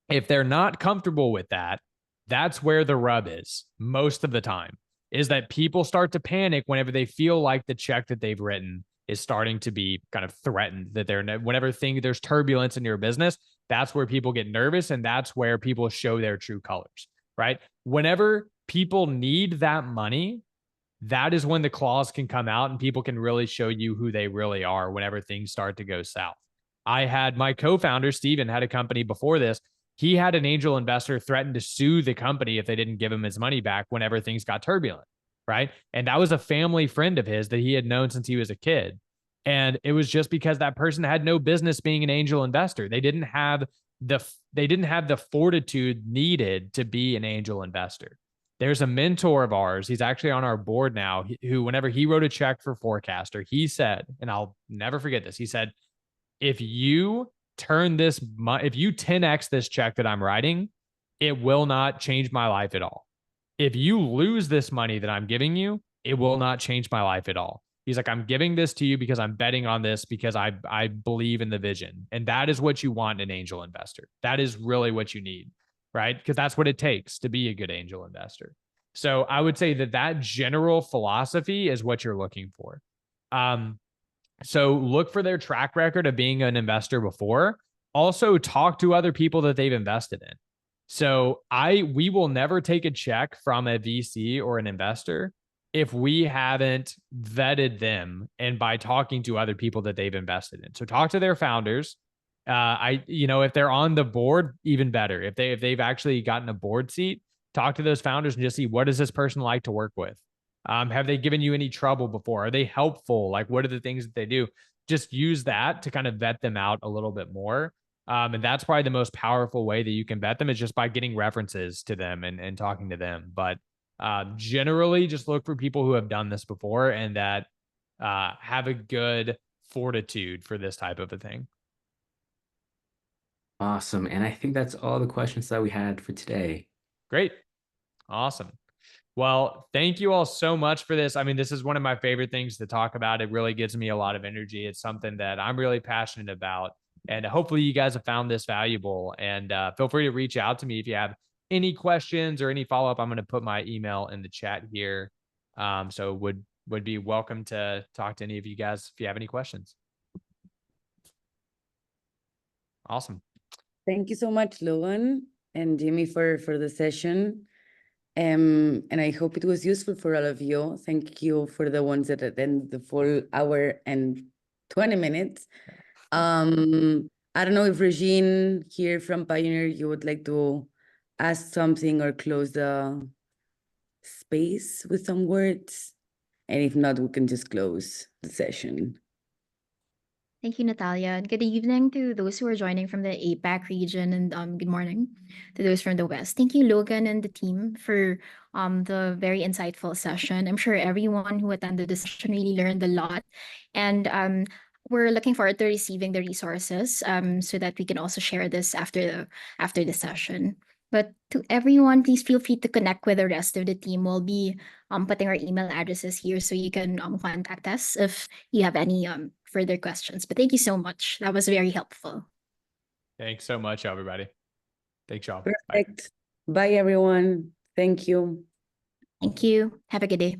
If they're not comfortable with that, that's where the rub is most of the time, is that people start to panic whenever they feel like the check that they've written is starting to be kind of threatened, that whenever there's turbulence in your business, that's where people get nervous, and that's where people show their true colors, right? Whenever people need that money, that is when the claws can come out and people can really show you who they really are whenever things start to go south. I had my co-founder, Steven, had a company before this. He had an angel investor threaten to sue the company if they didn't give him his money back whenever things got turbulent, right? And that was a family friend of his that he had known since he was a kid. And it was just because that person had no business being an angel investor. They didn't have the fortitude needed to be an angel investor. There's a mentor of ours. He's actually on our board now, who, whenever he wrote a check for Forecastr, he said, and I'll never forget this, he said, if you 10x this check that I'm writing, it will not change my life at all. If you lose this money that I'm giving you, it will not change my life at all. He's like, I'm giving this to you because I'm betting on this because I believe in the vision. And that is what you want in an angel investor. That is really what you need, right? Because that's what it takes to be a good angel investor. So I would say that general philosophy is what you're looking for. So look for their track record of being an investor before. Also talk to other people that they've invested in. So we will never take a check from a VC or an investor if we haven't vetted them and by talking to other people that they've invested in. So talk to their founders. If they're on the board, even better. If they've actually gotten a board seat, talk to those founders and just see, what does this person like to work with? Have they given you any trouble before? Are they helpful? Like, what are the things that they do? Just use that to kind of vet them out a little bit more. And that's probably the most powerful way that you can vet them, is just by getting references to them and talking to them. But generally, just look for people who have done this before and that have a good fortitude for this type of a thing. Awesome. And I think that's all the questions that we had for today. Great. Awesome. Well, thank you all so much for this. I mean, this is one of my favorite things to talk about. It really gives me a lot of energy. It's something that I'm really passionate about. And hopefully you guys have found this valuable. And feel free to reach out to me if you have any questions or any follow-up. I'm going to put my email in the chat here. So would be welcome to talk to any of you guys if you have any questions. Awesome. Thank you so much, Logan and Jimmy, for the session. And I hope it was useful for all of you. Thank you for the ones that attend the full hour and 20 minutes. I don't know if Regine here from Pioneer, you would like to ask something or close the space with some words. And if not, we can just close the session. Thank you, Natalia. And good evening to those who are joining from the APAC region, and good morning to those from the West. Thank you, Logan and the team, for the very insightful session. I'm sure everyone who attended the session really learned a lot. And we're looking forward to receiving the resources so that we can also share this after the session. But to everyone, please feel free to connect with the rest of the team. We'll be putting our email addresses here so you can contact us if you have any further questions. But thank you so much. That was very helpful. Thanks so much, everybody. Thanks, y'all. Perfect. Bye, everyone. Thank you. Thank you. Have a good day.